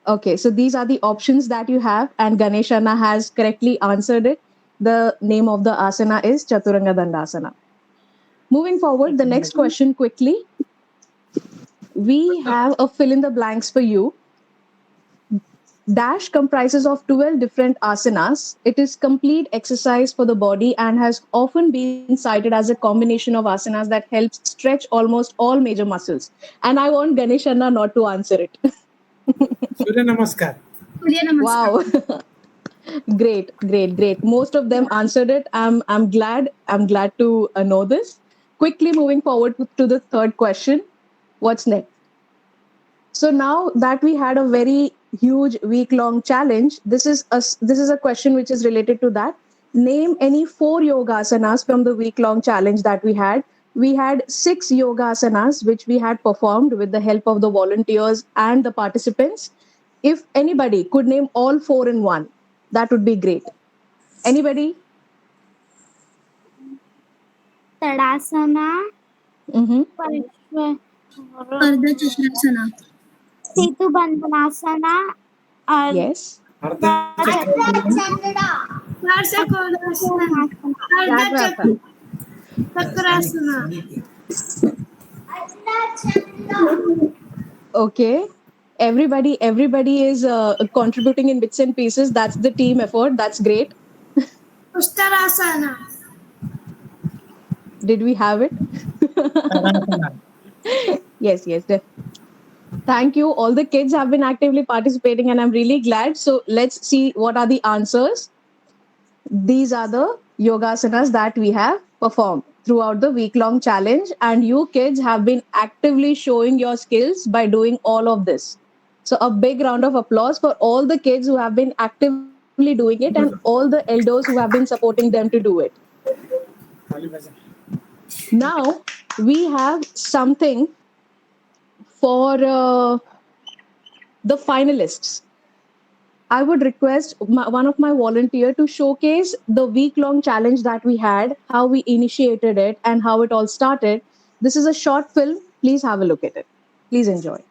Okay, so these are the options that you have, and Ganeshana has correctly answered it. The name of the asana is Chaturanga Dandasana. Moving forward, the next question quickly. We have a fill in the blanks for you. Dash comprises of 12 different asanas. It is complete exercise for the body and has often been cited as a combination of asanas that helps stretch almost all major muscles. And I want Ganeshana not to answer it. Surya Namaskar. Wow. Great. Most of them answered it. I'm glad to know this. Quickly moving forward to the third question. What's next? So now that we had a very huge week-long challenge, this is a question which is related to that. Name any 4 yogasanas from the week-long challenge that we had. We had 6 yogasanas which we had performed with the help of the volunteers and the participants. If anybody could name all 4 in one, that would be great. Anybody? Tadasana. Ardhachakranasana. Setu Bandhanasana. Yes. Okay. Everybody is contributing in bits and pieces. That's the team effort. That's great. Uttarasana. Did we have it? Yes. Thank you. All the kids have been actively participating and I'm really glad. So let's see what are the answers. These are the yogasanas that we have performed throughout the week-long challenge, and you kids have been actively showing your skills by doing all of this. So a big round of applause for all the kids who have been actively doing it and all the elders who have been supporting them to do it. Now we have something for the finalists. I would request one of my volunteers to showcase the week-long challenge that we had, how we initiated it, and how it all started. This is a short film. Please have a look at it. Please enjoy.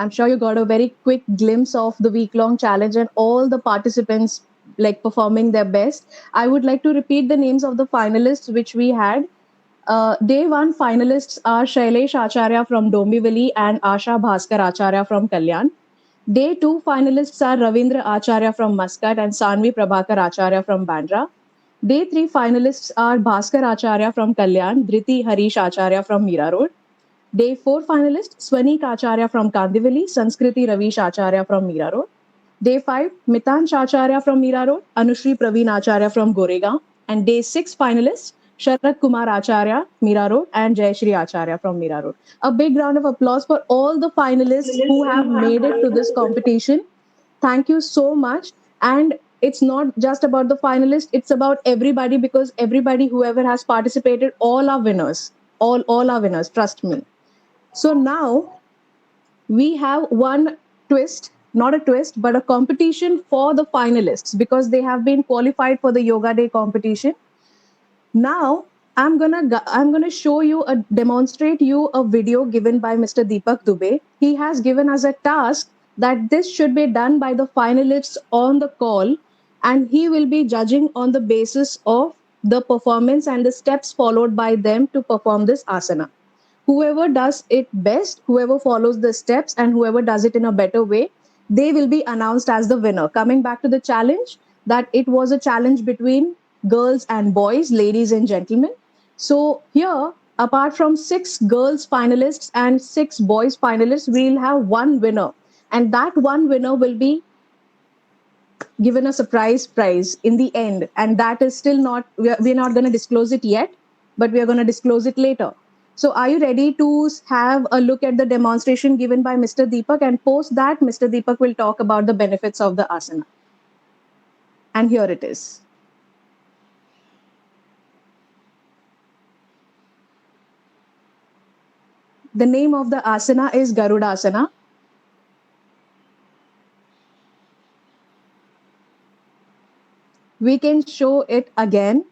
I'm sure you got a very quick glimpse of the week-long challenge and all the participants like performing their best. I would like to repeat the names of the finalists which we had. Day one finalists are Shailesh Acharya from Dombivli and Asha Bhaskar Acharya from Kalyan. Day two finalists are Ravindra Acharya from Muscat and Sanvi Prabhakar Acharya from Bandra. Day three finalists are Bhaskar Acharya from Kalyan, Dhriti Harish Acharya from Mira Road. Day four finalists Swanik Acharya from Kandivali, Sanskriti Ravish Acharya from Mira Road. Day five Mitansh Acharya from Mira Road, Anushri Praveen Acharya from Goregaon. And day six finalists Sharat Kumar Acharya, Mira Road, and Jayashri Acharya from Mira Road. A big round of applause for all the finalists who have made it to this competition. Thank you so much. And it's not just about the finalists, it's about everybody, because everybody, whoever has participated, all are winners. All are winners, trust me. So now we have one twist, not a twist, but a competition for the finalists because they have been qualified for the Yoga Day competition. Now I'm gonna show you demonstrate you a video given by Mr. Deepak Dubey. He has given us a task that this should be done by the finalists on the call, and he will be judging on the basis of the performance and the steps followed by them to perform this asana. Whoever does it best, whoever follows the steps, and whoever does it in a better way, they will be announced as the winner. Coming back to the challenge, that it was a challenge between girls and boys, ladies and gentlemen. So here, apart from 6 girls finalists and 6 boys finalists, we'll have one winner. And that one winner will be given a surprise prize in the end. And that is still not, we're not going to disclose it yet, but we are going to disclose it later. So are you ready to have a look at the demonstration given by Mr. Deepak? And post that, Mr. Deepak will talk about the benefits of the asana. And here it is. The name of the asana is Garudasana. We can show it again.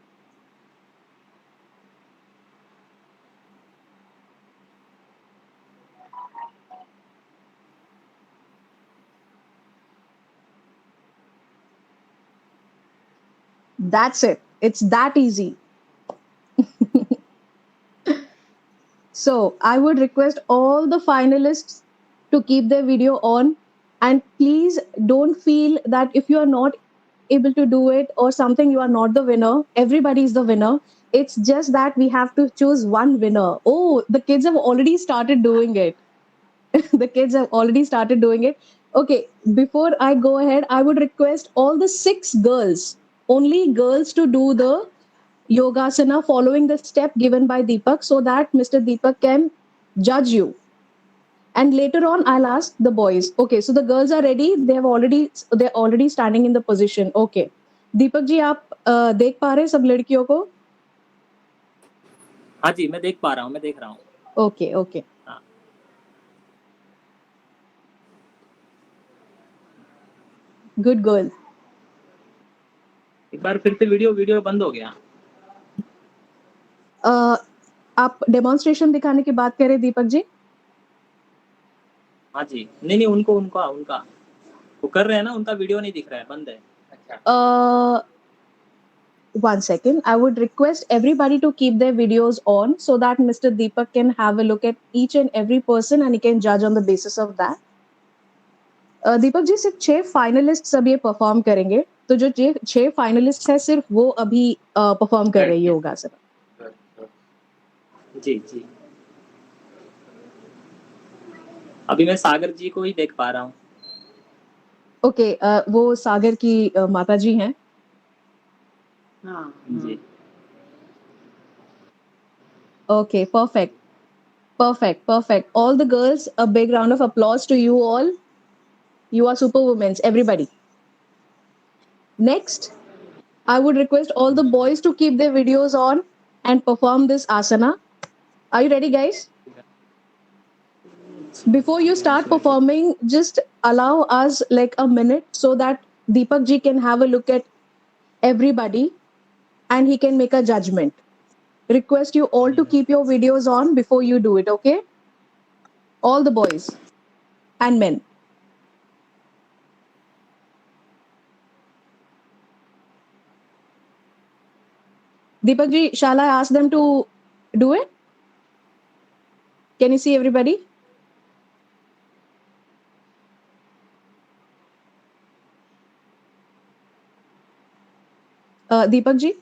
That's it. It's that easy. So I would request all the finalists to keep their video on, and please don't feel that if you are not able to do it or something, you are not the winner. Everybody is the winner. It's just that we have to choose one winner. Oh, the kids have already started doing it. The kids have already started doing it. Okay, before I go ahead, I would request all the 6 girls, only girls, to do the Yogasana following the step given by Deepak so that Mr. Deepak can judge you. And later on, I'll ask the boys. Okay, so the girls are ready. They're already standing in the position. Okay. Deepak ji, आप देख पा रहे हैं सब लड़कियों को? हाँ जी, मैं देख पा रहा हूँ, मैं देख रहा हूँ. Okay, okay. हाँ. Good girl. एक बार फिर से वीडियो बंद हो गया. आप डेमोन्स्ट्रेशन दिखाने की बात कर रहे दीपक जी? हाँ जी. नहीं उनका वो कर रहे हैं ना, उनका वीडियो नहीं दिख रहा है, बंद है. अच्छा. 1 second. I would request everybody to keep their videos on so that Mr. Deepak can have a look at each and every person and he can judge on the basis of that. Deepak ji, सिर्फ 6 finalist अब ये perform करेंगे, तो जो 6 finalist है सिर्फ वो अभी परफॉर्म कर रही होगा सर. जी. अभी मैं सागर जी को ही देख पा रहा हूँ. ओके, वो सागर की माता जी हैं. हाँ जी. Okay, perfect. All the girls, a big round of applause to you all. You are superwomen, everybody. Next, I would request all the boys to keep their videos on and perform this asana. Are you ready, guys? Before you start performing, just allow us like a minute so that Deepak ji can have a look at everybody and he can make a judgment. Request you all to keep your videos on before you do it, okay? All the boys. and men. Deepak ji, shall I ask them to do it? Can you see everybody? Deepak ji?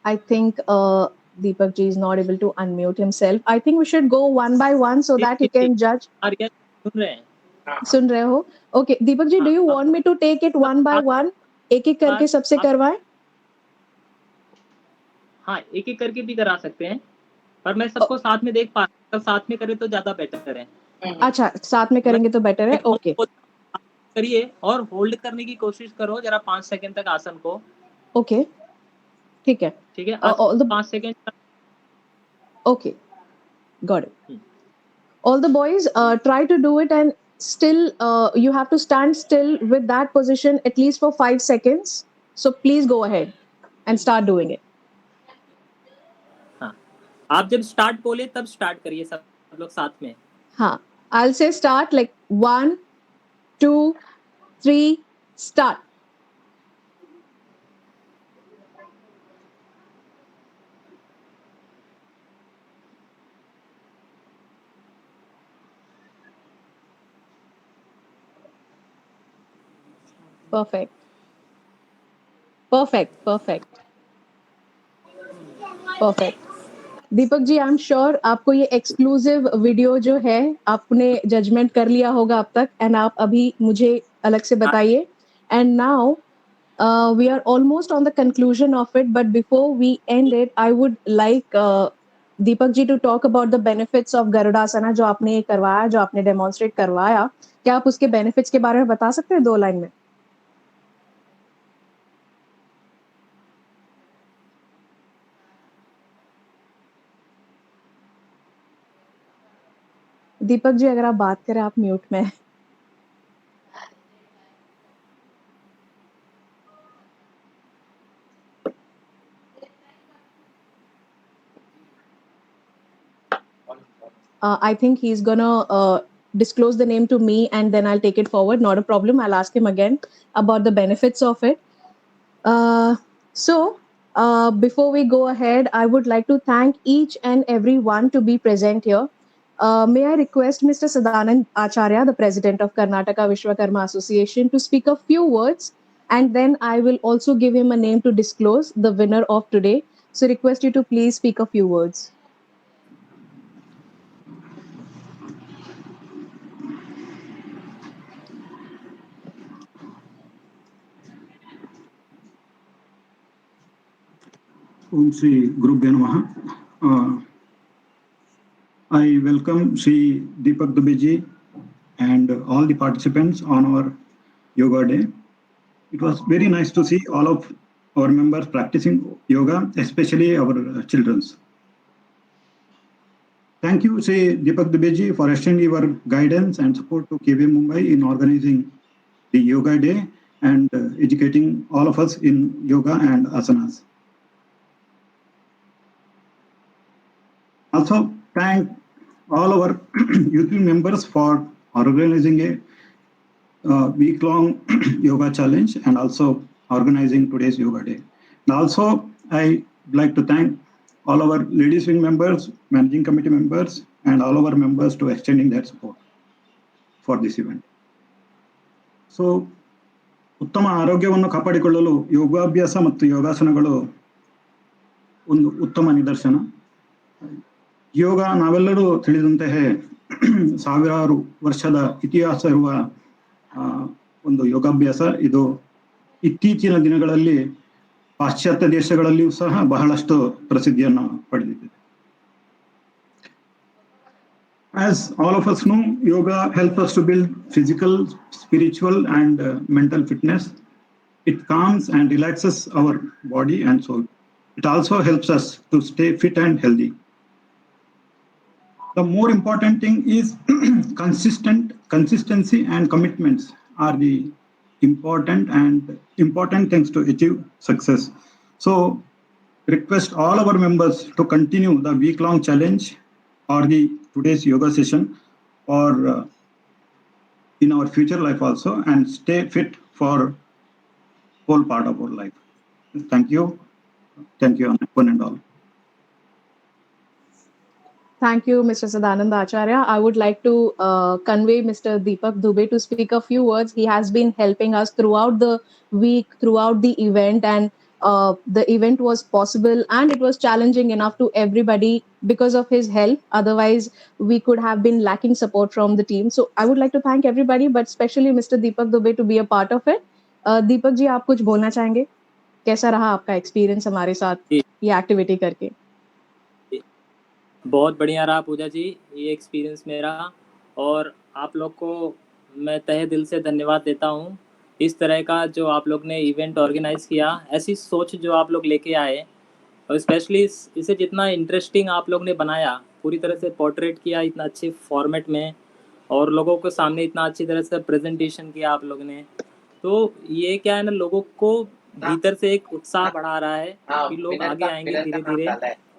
I think Deepak ji is not able to unmute himself. I think we should go one by one so that he can judge. Aryan सुन रहे हैं? सुन रहे हो? Okay, Deepak ji, do you want me to take it one by one? एक-एक करके सबसे करवाएं? हाँ, एक-एक करके भी करा सकते हैं, पर मैं सबको साथ में देख पा रहा हूं, साथ में करें तो ज्यादा बेटर है। अच्छा, साथ में करेंगे तो बेटर है। ओके, करिए और होल्ड करने की कोशिश करो जरा 5 सेकंड तक आसन को। ओके, ठीक है। ठीक है, all the 5 second. Okay, got it. All the boys, try to do it, and still you have to stand still with that position at least for 5 seconds. So please go ahead and start doing it. हाँ, आप जब start बोले तब start करिए सब लोग साथ में। हाँ, I'll say start like 1, 2, 3, start. Perfect. Perfect. Perfect. Perfect. Deepak ji, I am sure आपको ये एक्सक्लूसिव वीडियो जो है आपने जजमेंट कर लिया होगा अब तक, एंड आप अभी मुझे अलग से बताइए. And now we are almost on the conclusion of it, but before we end it, I would like Deepak ji to talk about the benefits of Garudasana जो आपने करवाया, जो आपने demonstrate करवाया. क्या आप उसके benefits के बारे में बता सकते हैं 2 लाइन में? दीपक जी, अगर आप बात करें, आप म्यूट में हैं. I think he's gonna disclose the name to me, and then I'll take it forward. Not a problem. I'll ask him again about the benefits of it. So before we go ahead, I would like to thank each and every one to be present here. May I request Mr. Sadanand Acharya, the President of Karnataka Vishwakarma Association, to speak a few words, and then I will also give him a name to disclose the winner of today. So request you to please speak a few words. Om Shri Gurubhyo Namaha. I welcome Shri Deepak Dubey ji and all the participants on our Yoga Day. It was very nice to see all of our members practicing yoga, especially our children. Thank you, Shri Deepak Dubey ji, for extending your guidance and support to KB Mumbai in organizing the Yoga Day and educating all of us in yoga and asanas. Also, thank all our youth members for organizing a week-long yoga challenge and also organizing today's yoga day. And also, I like to thank all our ladies wing members, managing committee members, and all our members to extending their support for this event. So, ಉತ್ತಮ ಆರೋಗ್ಯವನ್ನು ಕಾಪಾಡಿಕೊಳ್ಳಲು ಯೋಗಾಭ್ಯಾಸ ಮತ್ತು ಯೋಗಾಸನಗಳು ಒಂದು ಉತ್ತಮ ನಿದರ್ಶನ. ಯೋಗ ನಾವೆಲ್ಲರೂ ತಿಳಿದಂತೆಯೇ ಸಾವಿರಾರು ವರ್ಷದ ಇತಿಹಾಸ ಇರುವ ಒಂದು ಯೋಗಾಭ್ಯಾಸ. ಇದು ಇತ್ತೀಚಿನ ದಿನಗಳಲ್ಲಿ ಪಾಶ್ಚಾತ್ಯ ದೇಶಗಳಲ್ಲಿಯೂ ಸಹ ಬಹಳಷ್ಟು ಪ್ರಸಿದ್ಧಿಯನ್ನು ಪಡೆದಿದೆ. As all of us know, yoga helps us to build physical, spiritual, and mental fitness. It calms and relaxes our body and soul. It also helps us to stay fit and healthy. The more important thing is consistency and commitments are the important things to achieve success. So request all our members to continue the week-long challenge or the today's yoga session or in our future life also, and stay fit for whole part of our life. Thank you one and all. Thank you, Mr. Sadanand Acharya. I would like to convey Mr. Deepak Dubey to speak a few words. He has been helping us throughout the week, throughout the event, and the event was possible and it was challenging enough to everybody because of his help. Otherwise, we could have been lacking support from the team. So I would like to thank everybody, but especially Mr. Deepak Dubey to be a part of it. Deepak ji, आप कुछ बोलना चाहेंगे? कैसा रहा आपका experience हमारे साथ ये एक्टिविटी करके? बहुत बढ़िया रहा पूजा जी ये एक्सपीरियंस मेरा, और आप लोग को मैं तहे दिल से धन्यवाद देता हूँ। इस तरह का जो आप लोग ने इवेंट ऑर्गेनाइज किया, ऐसी सोच जो आप लोग लेके आए, और स्पेशली इसे जितना इंटरेस्टिंग आप लोग ने बनाया, पूरी तरह से पोर्ट्रेट किया इतना अच्छे फॉर्मेट में, और लोगों के सामने इतना अच्छी तरह से प्रेजेंटेशन किया आप लोग ने, तो ये क्या है ना, लोगों को भीतर से एक उत्साह बढ़ा रहा है कि लोग आगे आएंगे धीरे धीरे,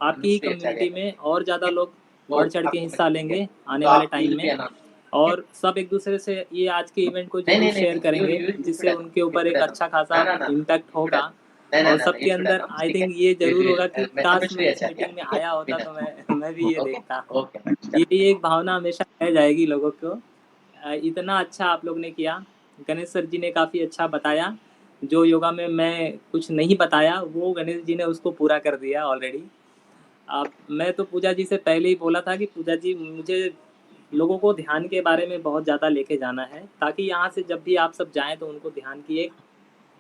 आपकी ही कम्युनिटी में और ज़्यादा लोग बढ़ चढ़ के हिस्सा लेंगे आने वाले टाइम में, और सब एक दूसरे से ये आज के इवेंट को जरूर शेयर करेंगे, जिससे उनके ऊपर एक अच्छा खासा इम्पैक्ट होगा, और सबके अंदर आई थिंक ये जरूर होगा कि काश मैं इस मीटिंग में आया होता तो मैं भी ये देखता। ये एक भावना हमेशा रह जाएगी लोगों को। इतना अच्छा आप लोग ने किया। गणेश सर जी ने काफ़ी अच्छा बताया, जो योगा में मैं कुछ नहीं बताया वो गणेश जी ने उसको पूरा कर दिया ऑलरेडी। मैं तो पूजा जी से पहले ही बोला था कि पूजा जी मुझे लोगों को ध्यान के बारे में बहुत ज़्यादा लेके जाना है, ताकि यहाँ से जब भी आप सब जाएँ तो उनको ध्यान की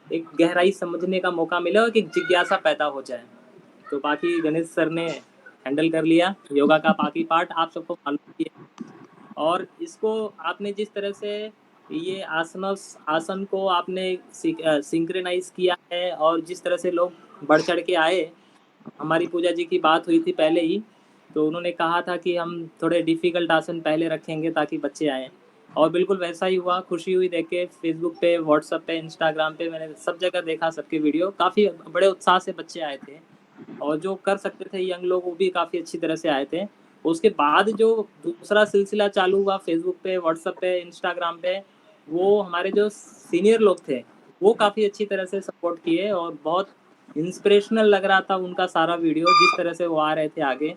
एक गहराई समझने का मौका मिले और एक जिज्ञासा पैदा हो जाए। तो बाकी गणेश सर ने हैंडल कर लिया योगा का बाकी पार्ट, आप सबको मालूम ही है। और इसको आपने जिस तरह से ये आसन को आपने सिंक्रोनाइज किया है, और जिस तरह से लोग बढ़ चढ़ के आए, हमारी पूजा जी की बात हुई थी पहले ही, तो उन्होंने कहा था कि हम थोड़े डिफ़िकल्ट आसन पहले रखेंगे ताकि बच्चे आएँ, और बिल्कुल वैसा ही हुआ। खुशी हुई देख के, फेसबुक पे, व्हाट्सएप पे, इंस्टाग्राम पे मैंने सब जगह देखा सबके वीडियो, काफ़ी बड़े उत्साह से बच्चे आए थे, और जो कर सकते थे यंग लोग वो भी काफ़ी अच्छी तरह से आए थे। उसके बाद जो दूसरा सिलसिला चालू हुआ फेसबुक पे, व्हाट्सएप पे, इंस्टाग्राम पे, वो हमारे जो सीनियर लोग थे वो काफ़ी अच्छी तरह से सपोर्ट किए, और बहुत इंस्पिरेशनल लग रहा था उनका सारा वीडियो, जिस तरह से वो आ रहे थे आगे।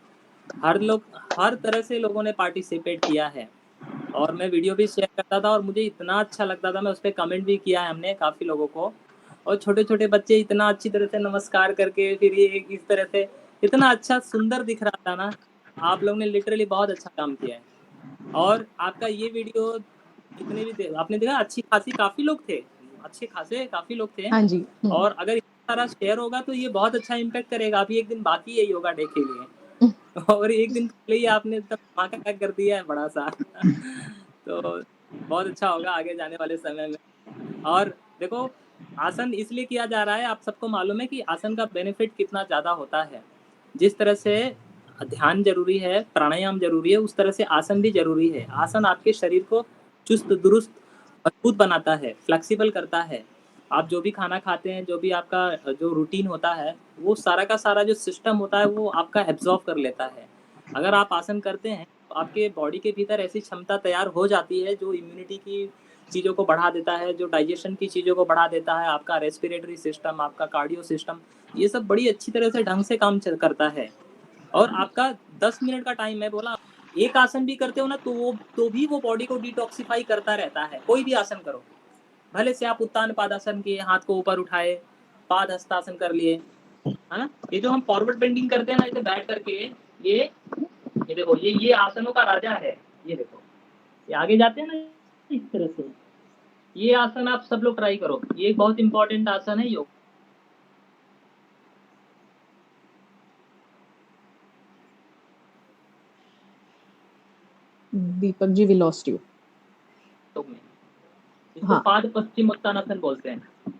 हर तरह से लोगों ने पार्टिसिपेट किया है, और मैं वीडियो भी शेयर करता था और मुझे इतना अच्छा लगता था, मैं उस पर कमेंट भी किया है हमने काफ़ी लोगों को, और छोटे छोटे बच्चे इतना अच्छी तरह से नमस्कार करके फिर ये इस तरह से इतना अच्छा सुंदर दिख रहा था ना। आप लोग ने लिटरली बहुत अच्छा काम किया है, और आपका ये वीडियो जितने भी आपने देखा अच्छी खासी काफ़ी लोग थे, अच्छे खासे काफ़ी लोग थे, हाँ जी। और अगर इतना सारा शेयर होगा तो ये बहुत अच्छा इम्पैक्ट करेगा। अभी एक दिन बाकी है योगा डे के लिए और एक दिन पहले ही आपने तब धमाका कर दिया है बड़ा सा तो बहुत अच्छा होगा आगे जाने वाले समय में। और देखो, आसन इसलिए किया जा रहा है, आप सबको मालूम है कि आसन का बेनिफिट कितना ज़्यादा होता है। जिस तरह से ध्यान जरूरी है, प्राणायाम जरूरी है, उस तरह से आसन भी जरूरी है। आसन आपके शरीर को चुस्त दुरुस्त मजबूत बनाता है, फ्लेक्सिबल करता है। आप जो भी खाना खाते हैं, जो भी आपका जो रूटीन होता है, वो सारा का सारा जो सिस्टम होता है वो आपका एब्जॉर्ब कर लेता है। अगर आप आसन करते हैं तो आपके बॉडी के भीतर ऐसी क्षमता तैयार हो जाती है जो इम्यूनिटी की चीज़ों को बढ़ा देता है, जो डाइजेशन की चीज़ों को बढ़ा देता है, आपका रेस्पिरेटरी सिस्टम, आपका कार्डियो सिस्टम, ये सब बड़ी अच्छी तरह से ढंग से काम करता है। और आपका 10 मिनट का टाइम है, बोला एक आसन भी करते हो ना तो भी वो बॉडी को डिटॉक्सिफाई करता रहता है। कोई भी आसन करो, भले से आप उत्तान पादासन किए, हाथ को ऊपर उठाए, पाद हस्तासन कर लिए, है ना। ये जो हम फॉरवर्ड बेंडिंग करते हैं ना, इसे बैठ करके, ये देखो, ये आसनों का राजा है। ये देखो, ये आगे जाते हैं ना इस तरह से। ये आसन आप सब लोग ट्राई करो, ये एक बहुत इंपॉर्टेंट आसन है योग। Deepak ji, we lost you. इसको पाद पश्चिमोत्तानासन बोलते हैं।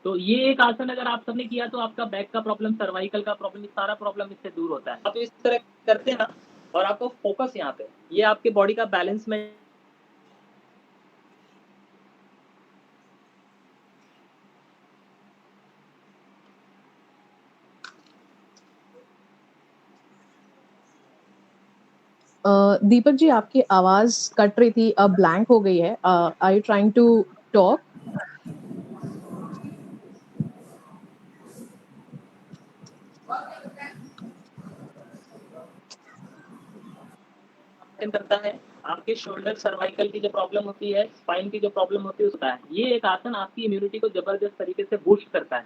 तो ये एक आसन अगर आप सबने किया तो आपका बैक का प्रॉब्लम, सर्वाइकल का प्रॉब्लम, सारा प्रॉब्लम इससे दूर होता है। आप इस तरह करते हैं ना, और आपको फोकस यहाँ पे, ये आपके बॉडी का बैलेंस में दीपक जी, आपकी आवाज कट रही थी, अब ब्लैंक हो गई है. Are you trying to talk? करता है, आपके शोल्डर सर्वाइकल की जो प्रॉब्लम होती है, स्पाइन की जो प्रॉब्लम होती है उसका है. ये एक आसन आपकी इम्यूनिटी को जबरदस्त तरीके से बूस्ट करता है.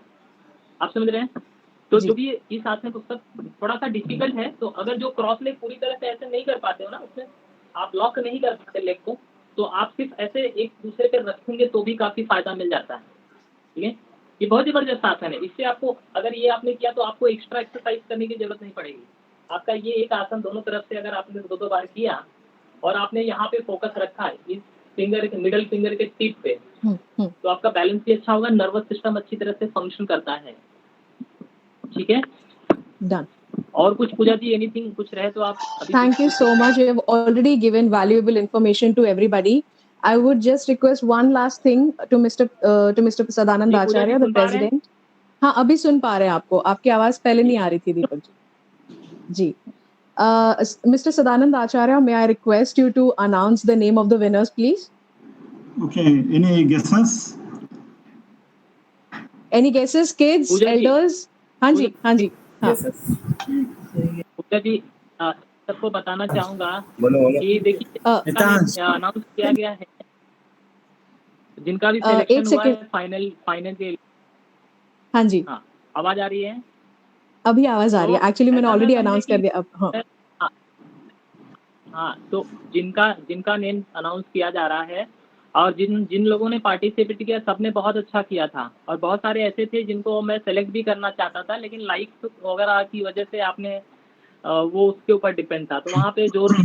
आप समझ रहे हैं? तो जो भी इस आसन को थोड़ा सा डिफिकल्ट है, तो अगर जो क्रॉस लेग पूरी तरह से ऐसे नहीं कर पाते हो ना, उसमें आप लॉक नहीं कर पाते लेग को, तो आप सिर्फ ऐसे एक दूसरे पे रखेंगे तो भी काफी फायदा मिल जाता है. ठीक है, ये बहुत जबरदस्त आसन है. इससे आपको, अगर ये आपने किया तो आपको एक्स्ट्रा एक्सरसाइज करने की जरूरत नहीं पड़ेगी. आपका ये एक आसन दोनों तरफ से अगर आपने 2-2 बार किया और आपने यहाँ पे फोकस रखा है इस फिंगर के, मिडल फिंगर के टिप पे, तो आपका बैलेंस भी अच्छा होगा, नर्वस सिस्टम अच्छी तरह से फंक्शन करता है. ठीक है, डन. और कुछ पूजा जी, एनीथिंग कुछ रहे तो आप अभी. Thank you so much. You have already given valuable information to everybody. I would just request one last thing to Mr. Sadanand ji, Puja ji, Acharya, the सुन पा रहे हैं? president. हाँ, अभी सुन पा रहे हैं आपको. आपकी आवाज पहले नहीं आ रही थी, दीपक जी. जी. Mr. Sadanand Acharya, may I request you to announce the name of the winners, please? Okay, any guesses? Any guesses, kids, Puja ji. elders? हाँ जी, हाँ जी. हाँ. पूजा जी, सबको बताना चाहूंगा कि देखिए अनाउंस किया गया है जिनका भी सिलेक्शन हुआ है फाइनल के. हाँ जी. हाँ, आवाज आ रही है? अभी आवाज आ रही है. एक्चुअली मैंने ऑलरेडी अनाउंस कर दिया. अब हाँ, तो जिनका नेम अनाउंस किया जा रहा है और जिन लोगों ने पार्टिसिपेट किया, सबने बहुत अच्छा किया था. और बहुत सारे ऐसे थे जिनको मैं सेलेक्ट भी करना चाहता था, लेकिन लाइक्स वगैरह की वजह से आपने वो उसके ऊपर डिपेंड था, तो वहाँ पे जोर.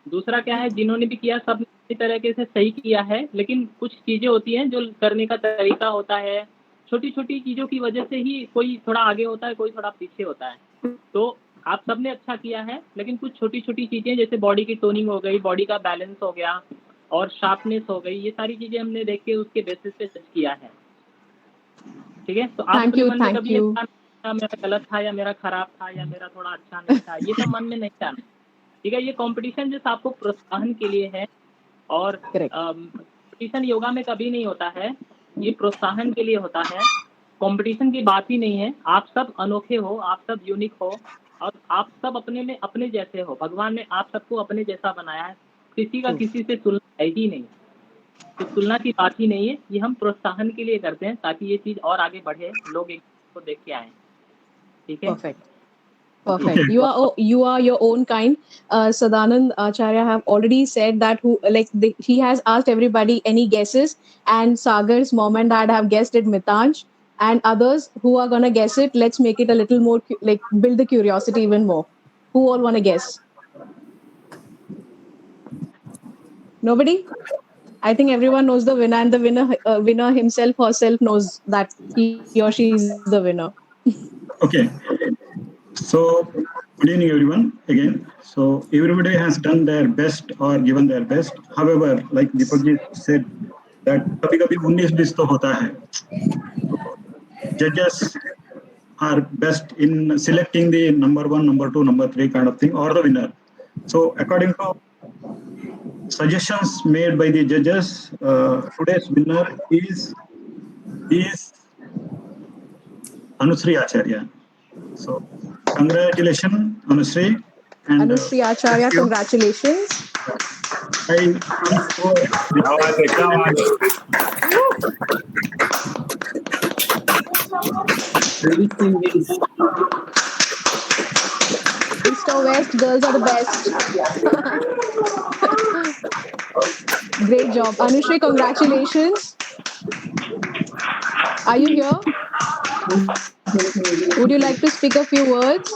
दूसरा क्या है, जिन्होंने भी किया सब इसी तरीके से सही किया है, लेकिन कुछ चीज़ें होती हैं जो करने का तरीका होता है. छोटी छोटी चीज़ों की वजह से ही कोई थोड़ा आगे होता है, कोई थोड़ा पीछे होता है. तो आप सबने अच्छा किया है, लेकिन कुछ छोटी छोटी चीज़ें जैसे बॉडी की टोनिंग हो गई, बॉडी का बैलेंस हो गया और शार्पनेस हो गई, ये सारी चीज़ें हमने देख के उसके बेसिस पे जज किया है. ठीक है, तो आप अपने मन में कभी मेरा गलत था या मेरा खराब था या मेरा थोड़ा अच्छा नहीं था, ये सब मन में नहीं आना. ठीक है, ये कंपटीशन जैसे आपको प्रोत्साहन के लिए है, और कंपटीशन योगा में कभी नहीं होता है, ये प्रोत्साहन के लिए होता है. कंपटीशन की बात ही नहीं है. आप सब अनोखे हो, आप सब यूनिक हो, और आप सब अपने में अपने जैसे हो. भगवान ने आप सबको अपने जैसा बनाया है, किसी का किसी से तुलना है ही नहीं. तो तुलना की बात ही नहीं है. ये हम प्रोत्साहन के लिए करते हैं ताकि ये चीज़ और आगे बढ़े, लोग एक को देख के आए. ठीक है, Perfect. You are your own kind. Sadanand Acharya have already said that he has asked everybody any guesses, and Sagar's mom and dad have guessed it, Mitanj, and others who are gonna guess it. Let's make it a little more build the curiosity even more. Who all wanna guess? Nobody? I think everyone knows the winner, and the winner himself herself knows that he or she is the winner. Okay. So, good evening, everyone. Again, so everybody has done their best or given their best. However, like Deepak ji said, that कभी-कभी 19-20 तो होता है. Judges are best in selecting the number 1, number 2, number 3 kind of thing, or the winner. So, according to suggestions made by the judges, today's winner is Anushree Acharya. So, congratulations, Anushree. And Anushree Acharya, congratulations. East or West, girls are the best. Great job. Anushree, congratulations. Are you here? Would you like to speak a few words?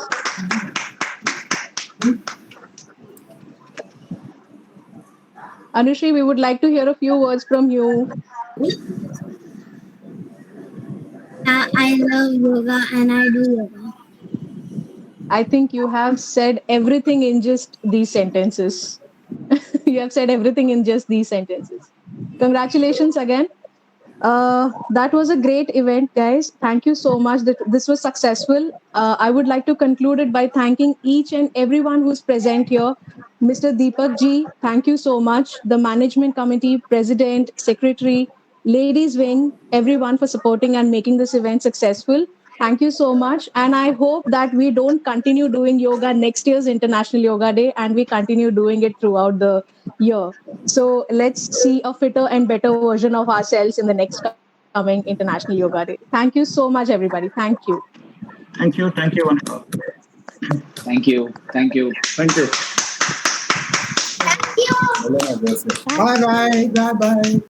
Anushree, we would like to hear a few words from you. I love yoga and I do yoga. I think you have said everything in just these sentences. You have said everything in just these sentences. Congratulations again. That was a great event, guys. Thank you so much. This was successful. I would like to conclude it by thanking each and everyone who's present here Mr. Deepak Ji, thank you so much. The management committee, president, secretary, ladies wing, everyone for supporting and making this event successful. Thank you so much. And I hope that we don't continue doing yoga next year's International Yoga Day and we continue doing it throughout the year. So let's see a fitter and better version of ourselves in the next coming International Yoga Day. Thank you so much, everybody. Thank you. Thank you. Thank you, one and all. Thank you. Thank you. Thank you. Thank you. Bye bye. Bye bye.